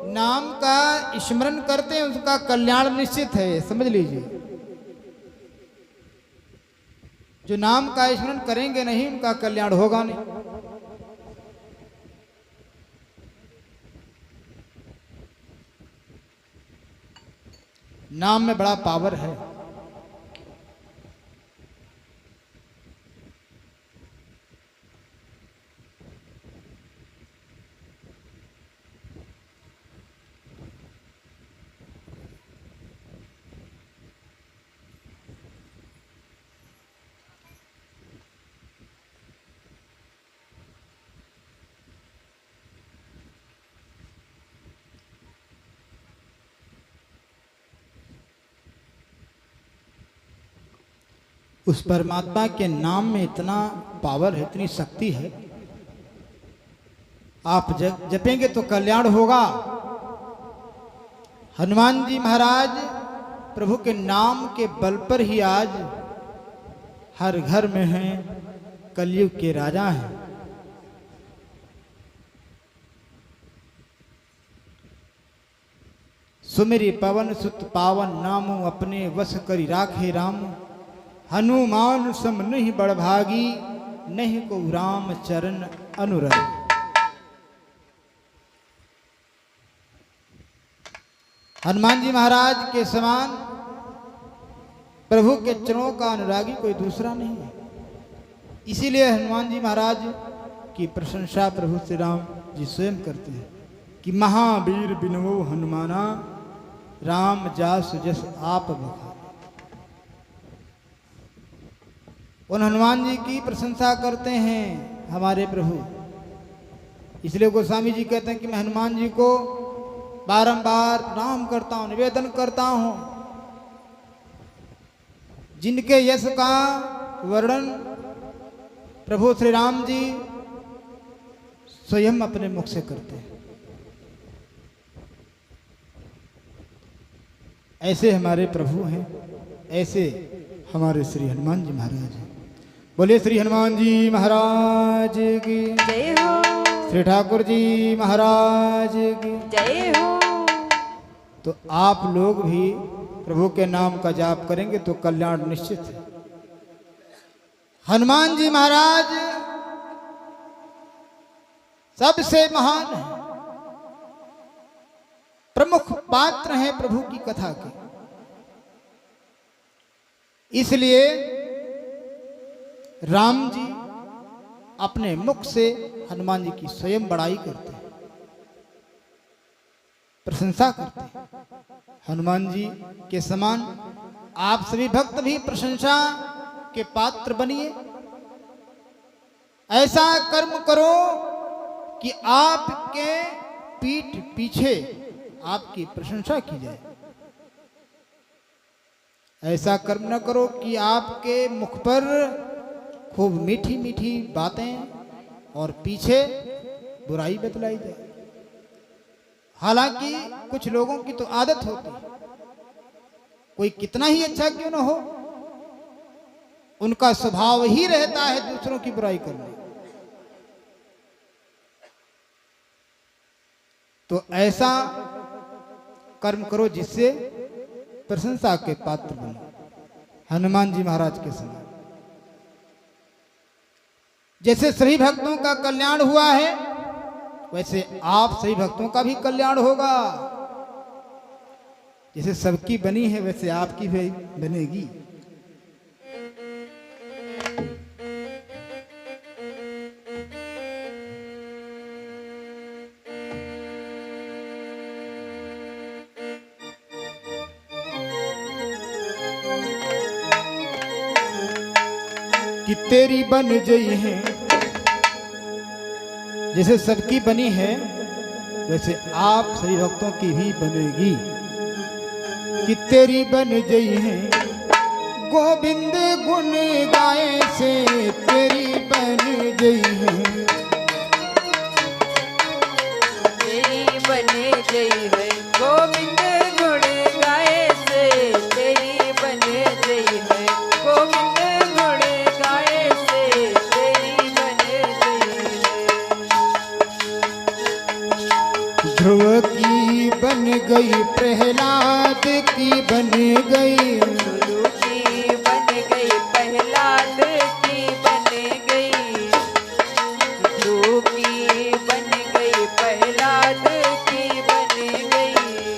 नाम का स्मरण करते हैं उसका कल्याण निश्चित है, समझ लीजिए। जो नाम का स्मरण करेंगे नहीं उनका कल्याण होगा नहीं। नाम में बड़ा पावर है। उस परमात्मा के नाम में इतना पावर है, इतनी शक्ति है। आप जपेंगे तो कल्याण होगा। हनुमान जी महाराज प्रभु के नाम के बल पर ही आज हर घर में हैं, कलयुग के राजा हैं। सुमिरी पवन सुत पावन नामो अपने वश करी राखे राम। हनुमान सम नहीं बड़भागी, नहीं को राम चरण अनुराग। हनुमान जी महाराज के समान प्रभु के चरणों का अनुरागी कोई दूसरा नहीं है। इसीलिए हनुमान जी महाराज की प्रशंसा प्रभु श्री राम जी स्वयं करते हैं कि महावीर बिनवो हनुमाना, राम जासु जस आप बखाने। उन हनुमान जी की प्रशंसा करते हैं हमारे प्रभु। इसलिए गोस्वामी जी कहते हैं कि मैं हनुमान जी को बारंबार प्रणाम करता हूं, निवेदन करता हूं, जिनके यश का वर्णन प्रभु श्री राम जी स्वयं अपने मुख से करते हैं। ऐसे हमारे प्रभु हैं, ऐसे हमारे श्री हनुमान जी महाराज हैं। बोले श्री हनुमान जी महाराज की जय हो, श्री ठाकुर जी महाराज की जय हो। तो आप लोग भी प्रभु के नाम का जाप करेंगे तो कल्याण निश्चित है। हनुमान जी महाराज सबसे महान है, प्रमुख पात्र हैं प्रभु की कथा के। इसलिए राम जी अपने मुख से हनुमान जी की स्वयं बड़ाई करते हैं, प्रशंसा करते हैं। हनुमान जी के समान आप सभी भक्त भी प्रशंसा के पात्र बनिए। ऐसा कर्म करो कि आपके पीठ पीछे आपकी प्रशंसा की जाए। ऐसा कर्म न करो कि आपके मुख पर खूब मीठी मीठी बातें और पीछे बुराई बतलाई जाए। हालांकि कुछ लोगों की तो आदत होती है, कोई कितना ही अच्छा क्यों न हो, उनका स्वभाव ही रहता है दूसरों की बुराई करने। तो ऐसा कर्म करो जिससे प्रशंसा के पात्र बनो, हनुमान जी महाराज के समय। जैसे सभी भक्तों का कल्याण हुआ है, वैसे आप सभी भक्तों का भी कल्याण होगा। जैसे सबकी बनी है वैसे आपकी भी बनेगी। कि तेरी बन गई है, जैसे सबकी बनी है वैसे आप सभी भक्तों की भी बनेगी। कि तेरी बन गई है, गोविंद गुण गाए से तेरी बन गई है। तेरी बन गई है, गोविंद गुण गाए से तेरी बन गई है, गोविंद गुण गाए से तेरी बन गई है। ध्रुव की बन गई, प्रहलाद की बन गई, गुरु की बन गई, प्रहलाद की बन गई, गुरु की बन गई, प्रहलाद की बन गई।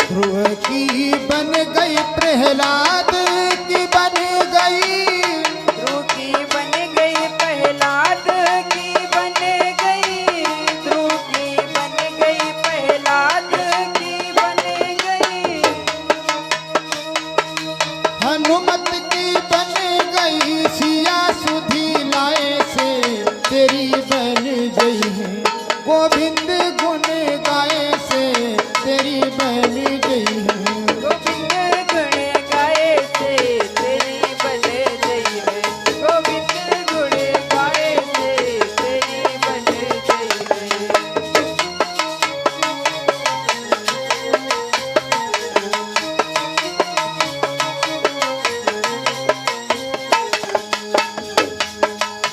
ध्रुव की बन गई, प्रहलाद की बन गई। ध्रुव की बन गई, प्रहलाद की बन गई, ध्रुव की बन गई, प्रहलाद की बन गई। हनुमत की बन गई, सिया सुधी लाए से तेरी बन गई है। गोविंद गुण गाए से तेरी बन गई है। गोविंद गुण गाए से तेरी बन गई है, गोविंद गुण गाए से तेरी बन गई है।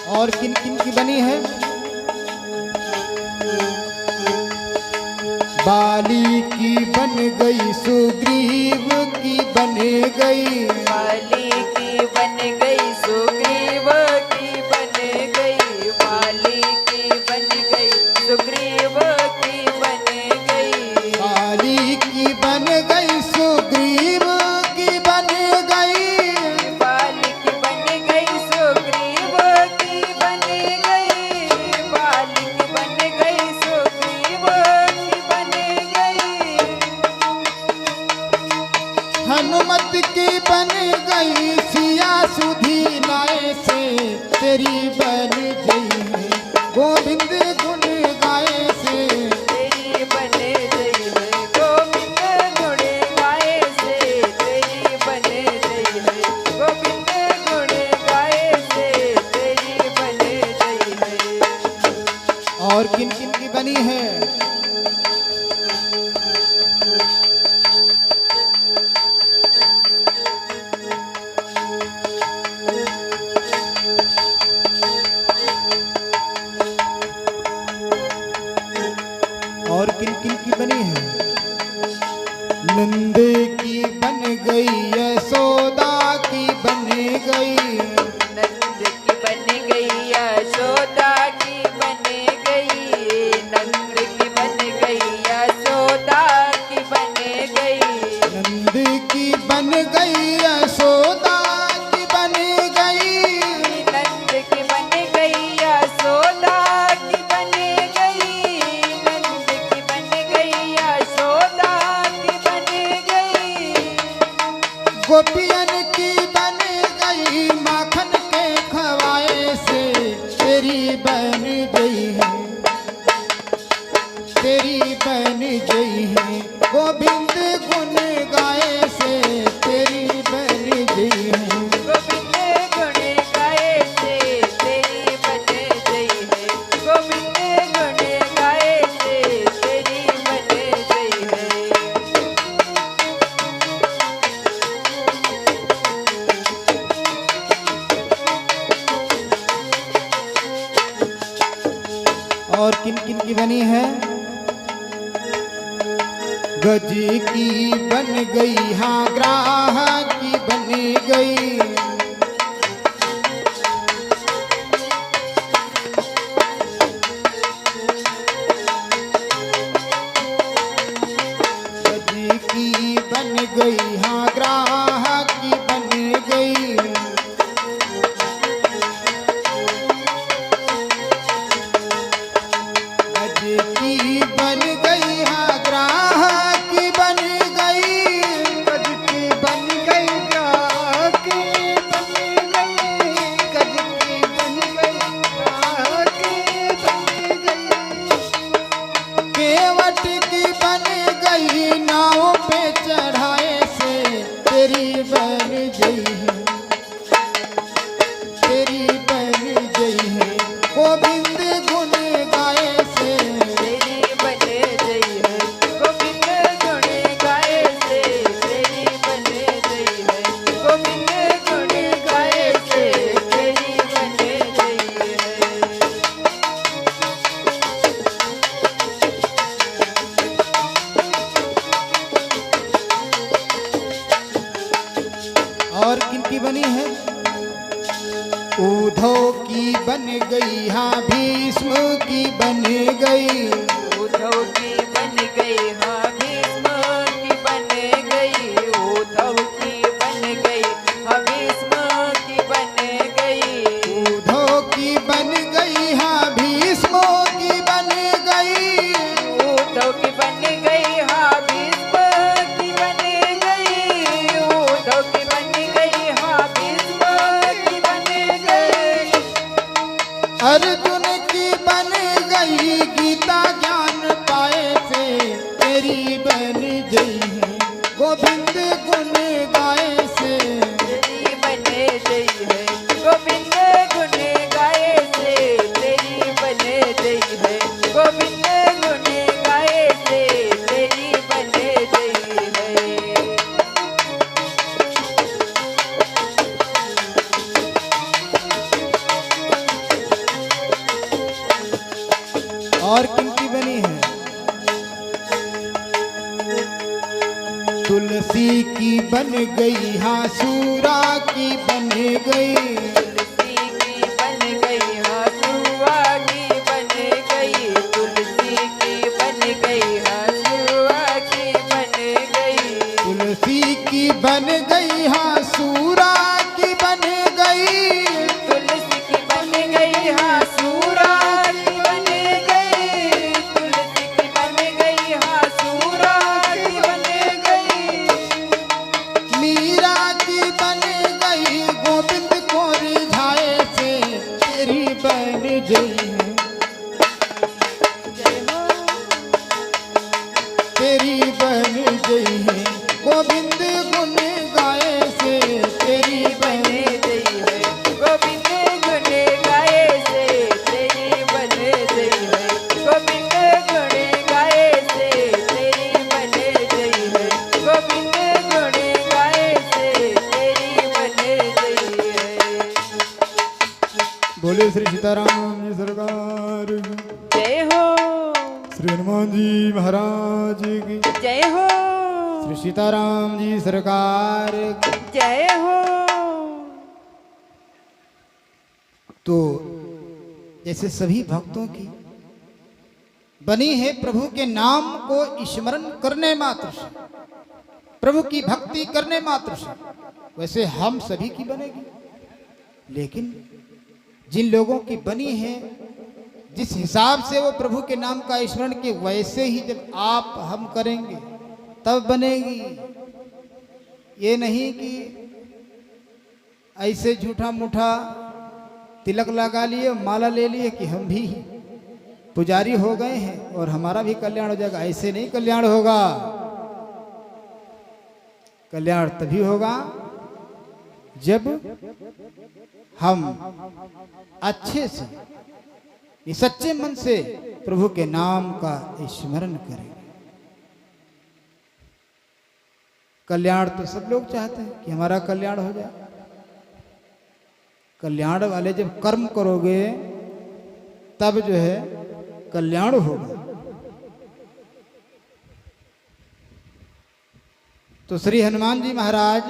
और किन किन की बनी है? बाली की बन गई, सुग्रीव की बन गई, वाली की बन गई, सुग्रीव की बन गई, वाली की बन गई, सुग्रीव की बन गई। बाली की बन गई, सुग्रीव की बन गई। वाली की बन गई, सुग्रीव की बन गई, वाली की बन गई, सुग्रीव की बन गई। हनुमत की बन किनकी बनी है? गज की बन गई, हाँ ग्राह की बन गई। गज की बन गई, हाँ ग्राह की बन गई। गज की बन गई, हाँ ग्राह की बन गई। गज की बन गई, ग्राह की बन गई। गज की बन गई, ग्राह की बन गई। केवट की बन गई, नाव पे चढ़ाए से तेरी बन गई है, तेरी बन गई है। गोविंद गुण गाए से तेरी बन गई है, गोविंद गुण गाए से तेरी बन गई है, गोविंद गुण गाए से तेरी बन गई है। और किनकी बनी है? उद्धव की बन गई, हाँ भीष्म की बन गई। उद्धव की बन गई, हाँ भीष्म की बन गई। उद्धव की बन गई, हाँ भीष्म की बन गई। उद्धव की बन गई, हाँ भीष्म की बन गई। उद्धव की बन गई, हाँ भीष्म की बन गई। उद्धव की बन गई, हाँ भीष्म की बन गई। अर्जुन की बन गई, गीता ज्ञान पाए से तेरी बन गई है। गोविंद गुण गाए से तेरी बन गई है, गोविंद गुण गाए से तेरी बन गई है। गोविंद गुण गाए से तेरी बन गई है। और किनकी बनी है? तुलसी की बन गई, हाँ सूरा की बन गई। तुलसी की बन गई, हाँ सुआ की बन गई। तुलसी की बन गई, हाँ सुआ की बन गई। तुलसी की बन गई, हाँ सूरा की बन गई। तुलसी की बन गई, हाँ सूरा की बन गई। तुलसी की बन गई, हाँ सूरा की बन गई। मीरा की बन गई, गोविंद को रिझाए से तेरी बन गई है। जय हो, तेरी बन गई है। गोविंद गुण गाए से तेरी बन बन गई है। गोविंद गुण गाए से तेरी बन गई है। गोविंद गुण गाए से तेरी बन गई है। गोविंद गुण गाए से तेरी बन गई है। बोले श्री सीताराम जी सरकार की, जय हो, श्री हनुमान जी महाराज की, जय हो, श्री सीताराम जी सरकार की। जय हो। तो जैसे सभी भक्तों की बनी है प्रभु के नाम को स्मरण करने मात्र से, प्रभु की भक्ति करने मात्र से, वैसे हम सभी की बनेगी। लेकिन जिन लोगों की बनी है, जिस हिसाब से वो प्रभु के नाम का स्मरण के, वैसे ही जब आप हम करेंगे तब बनेगी। ये नहीं कि ऐसे झूठा मूठा तिलक लगा लिए, माला ले लिए कि हम भी पुजारी हो गए हैं और हमारा भी कल्याण हो जाएगा। ऐसे नहीं कल्याण होगा। कल्याण तभी होगा जब हम अच्छे से सच्चे मन से प्रभु के नाम का स्मरण करें। कल्याण तो सब लोग चाहते हैं कि हमारा कल्याण हो जाए। कल्याण वाले जब कर्म करोगे तब जो है कल्याण होगा। तो श्री हनुमान जी महाराज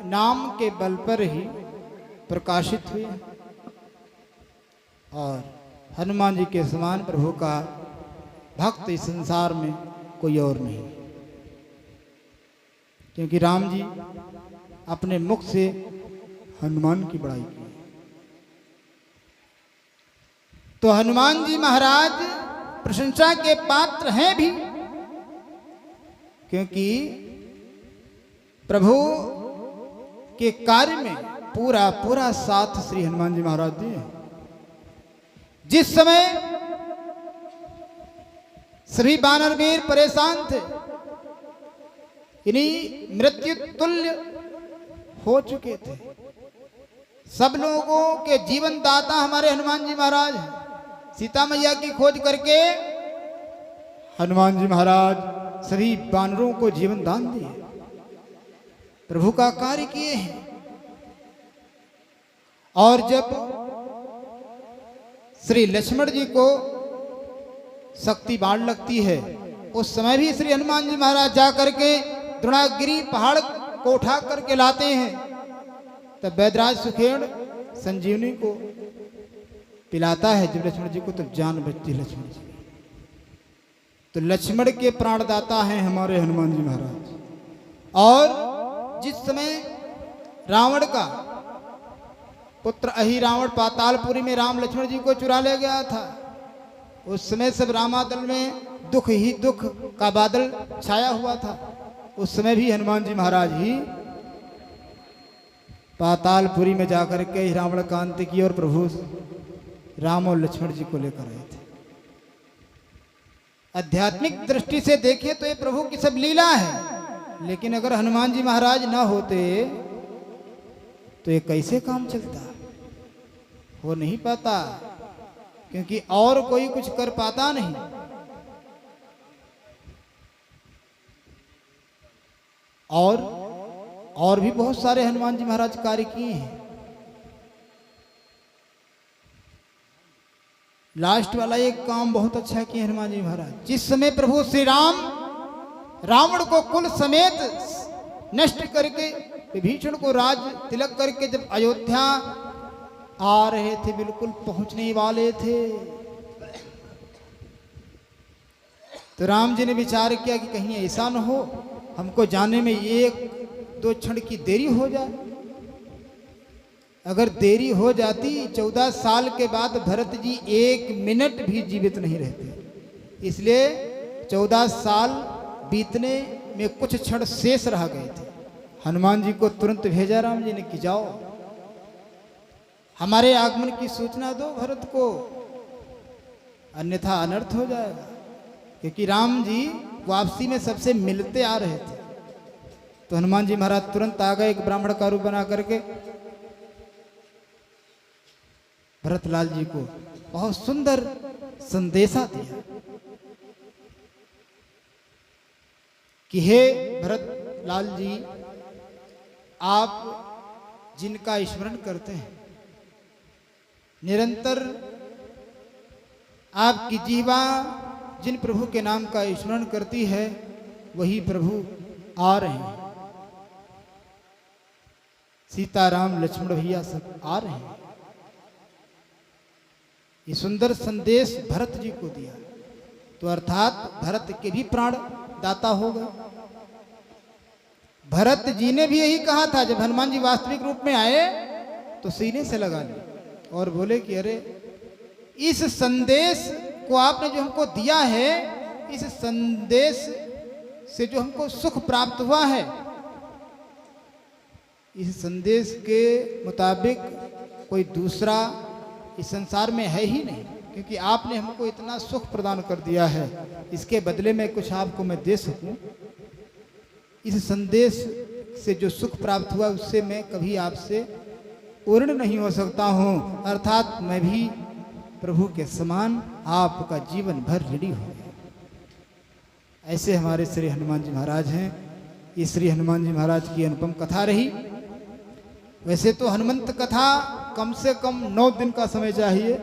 नाम के बल पर ही प्रकाशित हुए और हनुमान जी के समान प्रभु का भक्त इस संसार में कोई और नहीं, क्योंकि राम जी अपने मुख से हनुमान की बड़ाई की। तो हनुमान जी महाराज प्रशंसा के पात्र हैं भी, क्योंकि प्रभु के कार्य में पूरा पूरा साथ श्री हनुमान जी महाराज दिए। जिस समय सभी वानरवीर परेशान थे, इन्हीं मृत्यु तुल्य हो चुके थे, सब लोगों के जीवन दाता हमारे हनुमान जी महाराज हैं। सीता मैया की खोज करके हनुमान जी महाराज सभी वानरों को जीवन दान दिए, प्रभु का कार्य किए हैं। और जब श्री लक्ष्मण जी को शक्ति बाढ़ लगती है, उस समय भी श्री हनुमान जी महाराज जाकर के द्रोणागिरी पहाड़ को उठा करके लाते हैं। तब वैदराज सुखेड़ संजीवनी को पिलाता है जब लक्ष्मण जी को, तो जान बचती लक्ष्मण जी। तो लक्ष्मण के प्राणदाता हैं हमारे हनुमान जी महाराज। और जिस समय रावण का पुत्र अहि रावण पातालपुरी में राम लक्ष्मण जी को चुरा ले गया था, उस समय सब रामादल में दुख ही दुख का बादल छाया हुआ था। उस समय भी हनुमान जी महाराज ही पातालपुरी में जाकर के रावण का अंत की और प्रभु राम और लक्ष्मण जी को लेकर आए थे। आध्यात्मिक दृष्टि से देखें तो ये प्रभु की सब लीला है, लेकिन अगर हनुमान जी महाराज ना होते तो ये कैसे काम चलता, हो नहीं पाता, क्योंकि और कोई कुछ कर पाता नहीं। और भी बहुत सारे हनुमान जी महाराज कार्य किए हैं। लास्ट वाला एक काम बहुत अच्छा किए हनुमान जी महाराज। जिस समय प्रभु श्री राम रावण को कुल समेत नष्ट करके विभीषण को राज तिलक करके जब अयोध्या आ रहे थे, बिल्कुल पहुंचने वाले थे, तो राम जी ने विचार किया कि कहीं ऐसा न हो हमको जाने में एक दो क्षण की देरी हो जाए। अगर देरी हो जाती 14 साल के बाद भरत जी 1 मिनट भी जीवित नहीं रहते। इसलिए 14 साल बीतने में कुछ क्षण शेष रह गए थे। हनुमान जी को तुरंत भेजा राम जी ने कि जाओ हमारे आगमन की सूचना दो भरत को, अन्यथा अनर्थ हो जाएगा। क्योंकि राम जी वापसी में सबसे मिलते आ रहे थे। तो हनुमान जी महाराज तुरंत आ गए, एक ब्राह्मण का रूप बना करके भरतलाल जी को बहुत सुंदर संदेशा दिया कि हे भरतलाल जी, आप जिनका स्मरण करते हैं, निरंतर आपकी जीवा जिन प्रभु के नाम का स्मरण करती है, वही प्रभु आ रहे हैं। सीताराम लक्ष्मण भैया सब आ रहे हैं। ये सुंदर संदेश भरत जी को दिया, तो अर्थात भरत के भी प्राण दाता हो गए। भरत जी ने भी यही कहा था, जब हनुमान जी वास्तविक रूप में आए तो सीने से लगा लिए और बोले कि अरे इस संदेश को आपने जो हमको दिया है, इस संदेश से जो हमको सुख प्राप्त हुआ है, इस संदेश के मुताबिक कोई दूसरा इस संसार में है ही नहीं। क्योंकि आपने हमको इतना सुख प्रदान कर दिया है, इसके बदले में कुछ आपको मैं दे सकूं। इस संदेश से जो सुख प्राप्त हुआ उससे मैं कभी आपसे पूर्ण नहीं हो सकता हूं, अर्थात मैं भी प्रभु के समान आपका जीवन भर ऋणी हो गया। ऐसे हमारे श्री हनुमान जी महाराज हैं। ये श्री हनुमान जी महाराज की अनुपम कथा रही। वैसे तो हनुमंत कथा कम से कम 9 दिन का समय चाहिए,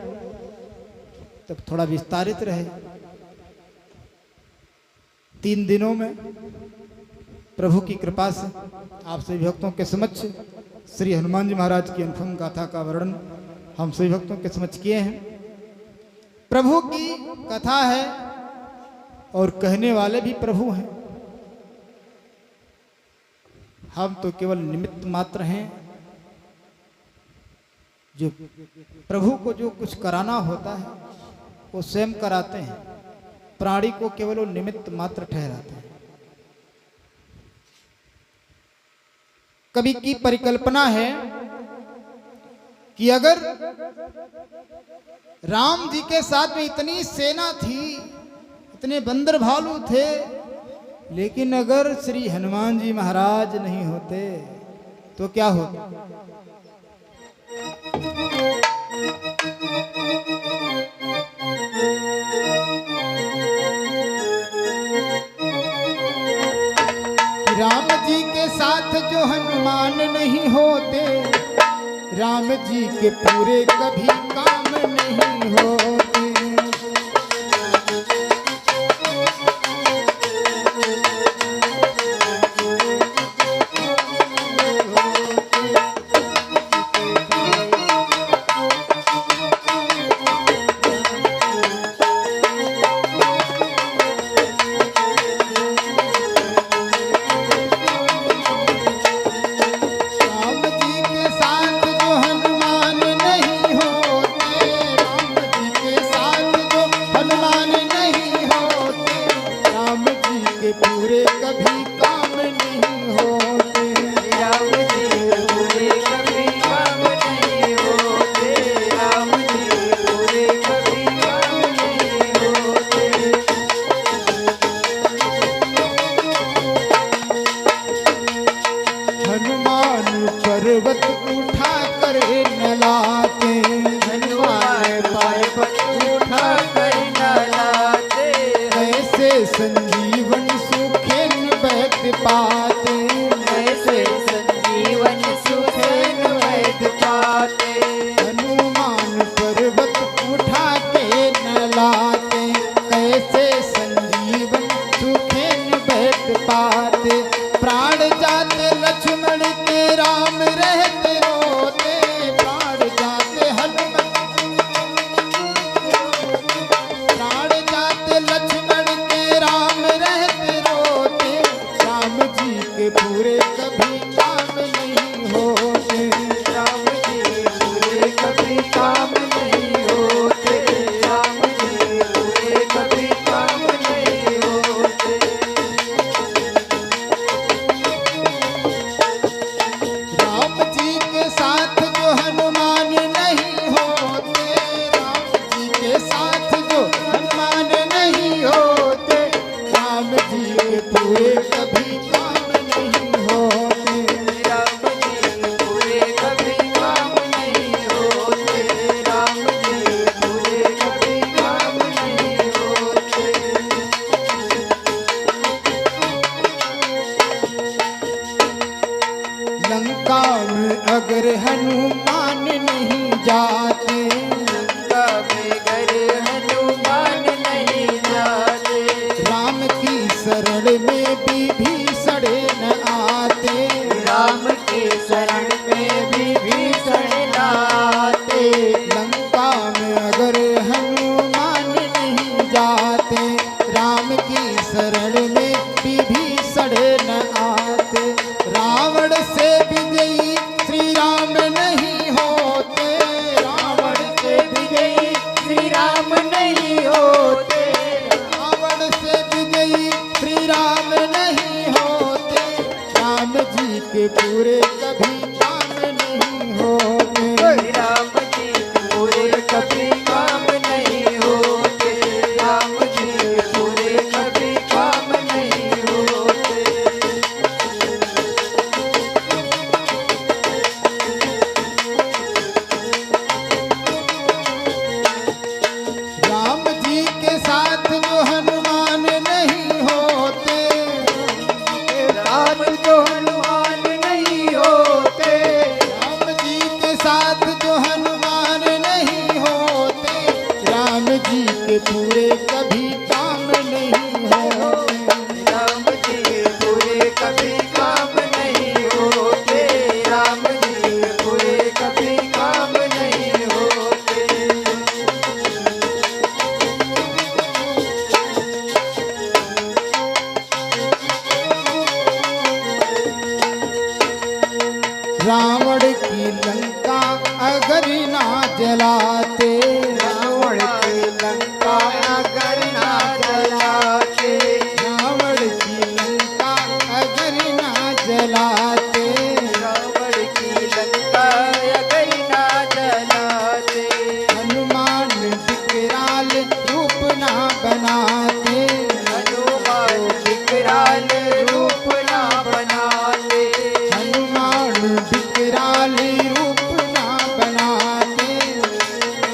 तब थोड़ा विस्तारित रहे। 3 दिनों में प्रभु की कृपा से आप सभी भक्तों के समक्ष श्री हनुमान जी महाराज की अनुपम गाथा का वर्णन हम सभी भक्तों के समक्ष किए हैं। प्रभु की कथा है और कहने वाले भी प्रभु हैं। हम तो केवल निमित्त मात्र हैं। जो प्रभु को जो कुछ कराना होता है वो स्वयं कराते हैं, प्राणी को केवल वो निमित्त मात्र ठहराते हैं। कवि की परिकल्पना है कि अगर राम जी के साथ में इतनी सेना थी, इतने बंदर भालू थे, लेकिन अगर श्री हनुमान जी महाराज नहीं होते तो क्या होता? राम जी के साथ जो हनुमान नहीं होते, राम जी के पूरे कभी काम नहीं होते। पर्वत उठा कर न लाते, हनुमान पर्वत उठा कर न लाते, ऐसे संजीवन सुखेन वैद्य पाते, ऐसे संजीवन सुखेन वैद्य पाते। हनुमान पर्वत उठा के न लाते, कैसे संजीवन सुखेन वैद्य पाते। प्राण जाते लक्ष्मण के राम रहते रोते, प्राण जाते हनुमान, प्राण जाते लक्ष्मण के राम रहते रोते। राम जी के पूरे कभी काम नहीं होते, राम जी पूरे कभी काम नहीं होते, राम जी पूरे कभी काम नहीं होते। राम जी के साथ जो हनुमान नहीं होते, राम जी के साथ जो हनुमान नहीं होते, राम जी के पूरे कभी काम नहीं होते। राम जी पूरे कभी काम नहीं होते, राम जी पूरे कभी काम नहीं होते। लंका में अगर हनुमान नहीं जाते, लंका में गर हनुमान नहीं जाते, राम की शरण में विभीषण न आते, राम के शरण में विभीषण आते। लंका में अगर हनुमान नहीं जाते, राम की शरण में विभीषण न आते। रावण से विजयी श्री राम नहीं होते, रावण से की लंका अगर ना जलाते, रावण की लंका अगर ना जलाते, रावण की लंका अगर ना जलाते, रावण की लंका अगर ना जलाते, हनुमान विकराल रूप ना बनाते, हनुमान विकराल रूप ना बनाते, हनुमान विकराल रूप ना बनाते,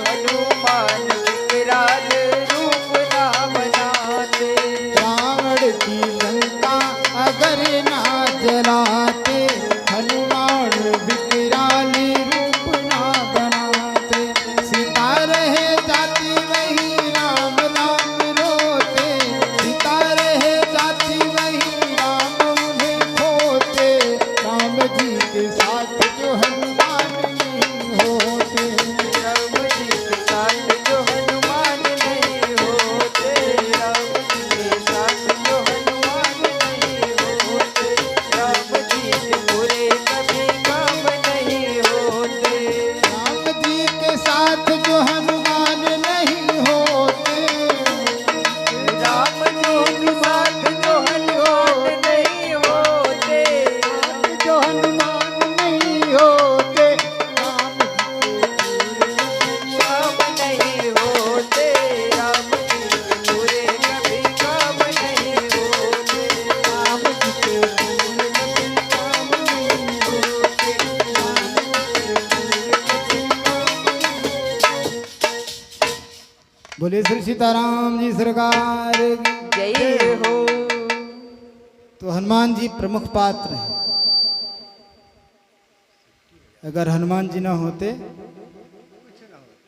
हनुमान विकराल रूप ना बनाते, रावण की लंका अगर ना जलाते, हनुमान विकराल रूप ना बनाते, सीता रहे जाती वही राम राम रोते, सीता रहे जाती वही राम उन्हें खोते, राम जी के साथ जो हनुमान नहीं होते, राम जी के साथ जो हनुमान नहीं होते, राम जी के साथ जो हनुमान नहीं होते, राम जी के बुरे कभी काम नहीं होते, राम जी के साथ जो हनुमान नहीं होते, राम जी के साथ जो हनुमान नहीं होते, जो हनुमान नहीं होते, राम काम नहीं होते, राम जी के बुरे कभी काम नहीं होते, राम जी के पूर्ण काम नहीं होते, बोले श्री सीताराम जी सरकार की। जय हो। तो हनुमान जी प्रमुख पात्र हैं। अगर हनुमान जी न होते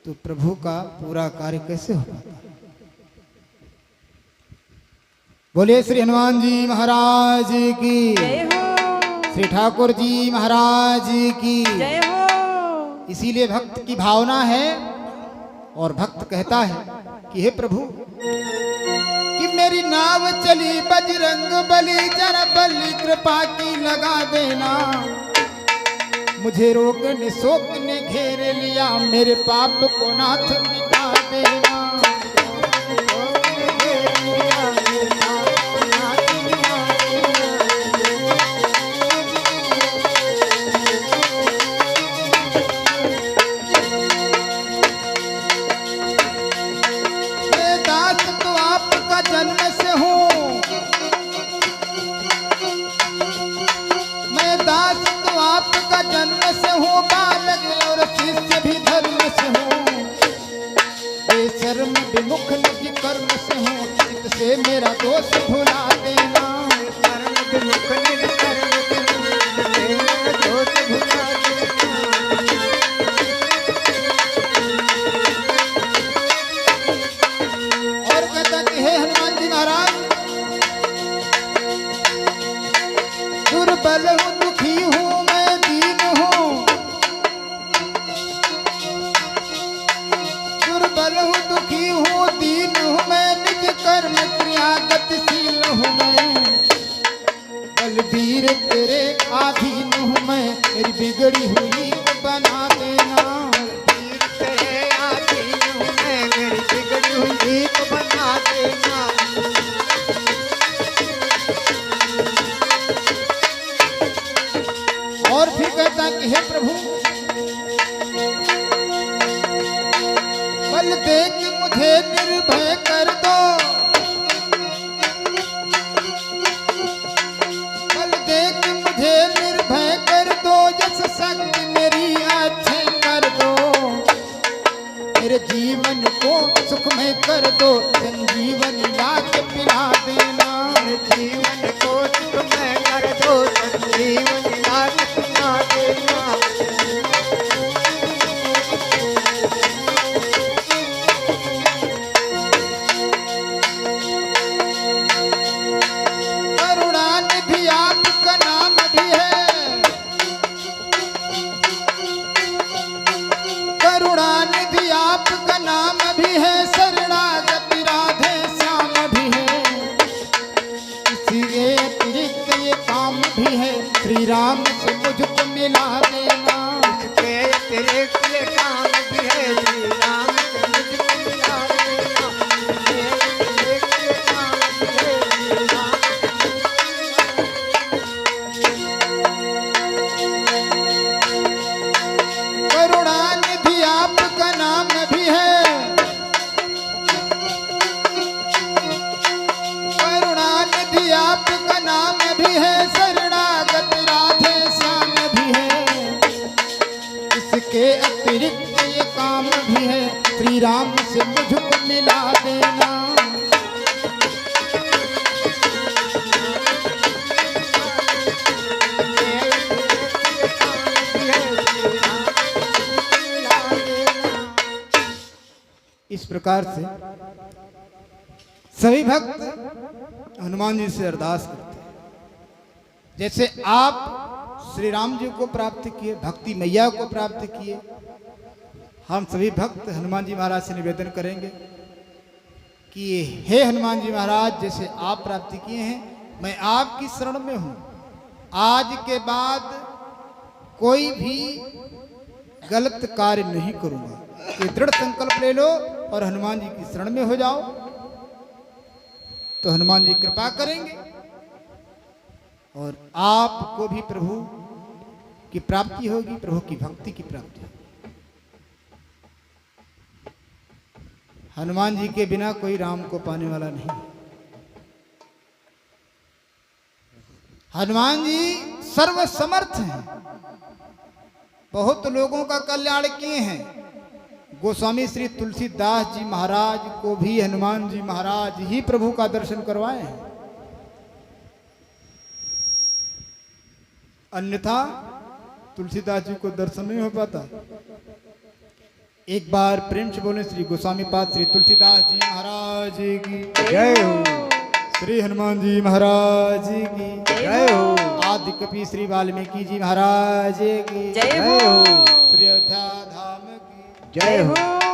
तो प्रभु का पूरा कार्य कैसे हो पाता। बोले श्री हनुमान जी महाराज की, जय हो। श्री ठाकुर जी महाराज की। जय हो। इसीलिए भक्त की भावना है और भक्त कहता है कि हे प्रभु कि मेरी नाव चली बजरंग बली, जरा बली कृपा की लगा देना, मुझे रोकने शोकने घेर लिया, मेरे पाप को नाथ मिटा देना, मैं दास तो आपका जन्म से हूँ, मैं दास तो आपका जन्म से हूँ, बालक और शिष्य भी धर्म से हूँ, बेशर्म विमुख निज कर्म से हूँ, इससे मेरा दोष भुला देना, कर्म विमुख निर्कर्म से मेरा दोष भुला देना। और कहता कि हे हनुमान जी महाराज, दुर्बल हूँ दुखी हूँ मैं दीन हूँ, दुर्बल हूँ दुखी हूँ दीन हूँ मैं, निज कर्म क्रिया गतिशील हूँ मैं, बलबीर तेरे आधीन हूँ मैं, मेरी बिगड़ी हुई बना देना, वीर तेरे आधीन हूँ मैं, मेरी बिगड़ी हुई रीत बना देना। और फिर कहता कि हे प्रभु बल दे कि मुझे निर्भय कर दो, बल दे कि मुझे निर्भय कर दो, यश शक्ति मेरी अच्छी कर दो, मेरे जीवन को सुखमय कर दो, संजीवन ला के पिला देना, जीवन को तुम्हें कर दो, संजीवन लाग सुना देना। करुणानिधि आपका नाम भी है, करुणानिधि आपका नाम भी है, शरणागति राधे श्याम भी है, इसके अतिरिक्त तेरे के काम भी है श्री राम से मुझको मिला देना तेरे के काम भी है श्री राम करुणानिधि आपका नाम भी है, करुणानिधि आपका नाम भी है, शरणागत राधे श्याम भी है। इसके अतिरिक्त ये काम भी है, श्री राम से मुझको मिला देना। इस प्रकार से सभी भक्त हनुमान जी से अरदास करते हैं। जैसे आप श्री राम जी को प्राप्त किए, भक्ति मैया को प्राप्त किए, हम सभी भक्त हनुमान जी महाराज से निवेदन करेंगे कि हे हनुमान जी महाराज, जैसे आप प्राप्ति किए हैं, मैं आपकी शरण में हूं। आज के बाद कोई भी गलत कार्य नहीं करूंगा। ये दृढ़ संकल्प ले लो और हनुमान जी की शरण में हो जाओ, तो हनुमान जी कृपा करेंगे और आपको भी प्रभु की प्राप्ति होगी, प्रभु की भक्ति की प्राप्ति होगी। हनुमान जी के बिना कोई राम को पाने वाला नहीं। हनुमान जी सर्वसमर्थ हैं, बहुत लोगों का कल्याण किए हैं। गोस्वामी श्री तुलसीदास जी महाराज को भी हनुमान जी महाराज ही प्रभु का दर्शन करवाए हैं, अन्यथा तुलसीदास जी को दर्शन नहीं हो पाता। एक बार प्रेम से बोले श्री गोस्वामी पाद श्री तुलसीदास जी महाराज की जय हो, श्री हनुमान जी महाराज की जय हो, आदि कपि श्री वाल्मीकि जी महाराज की जय हो। श्री अयोध्या धाम की जय हो।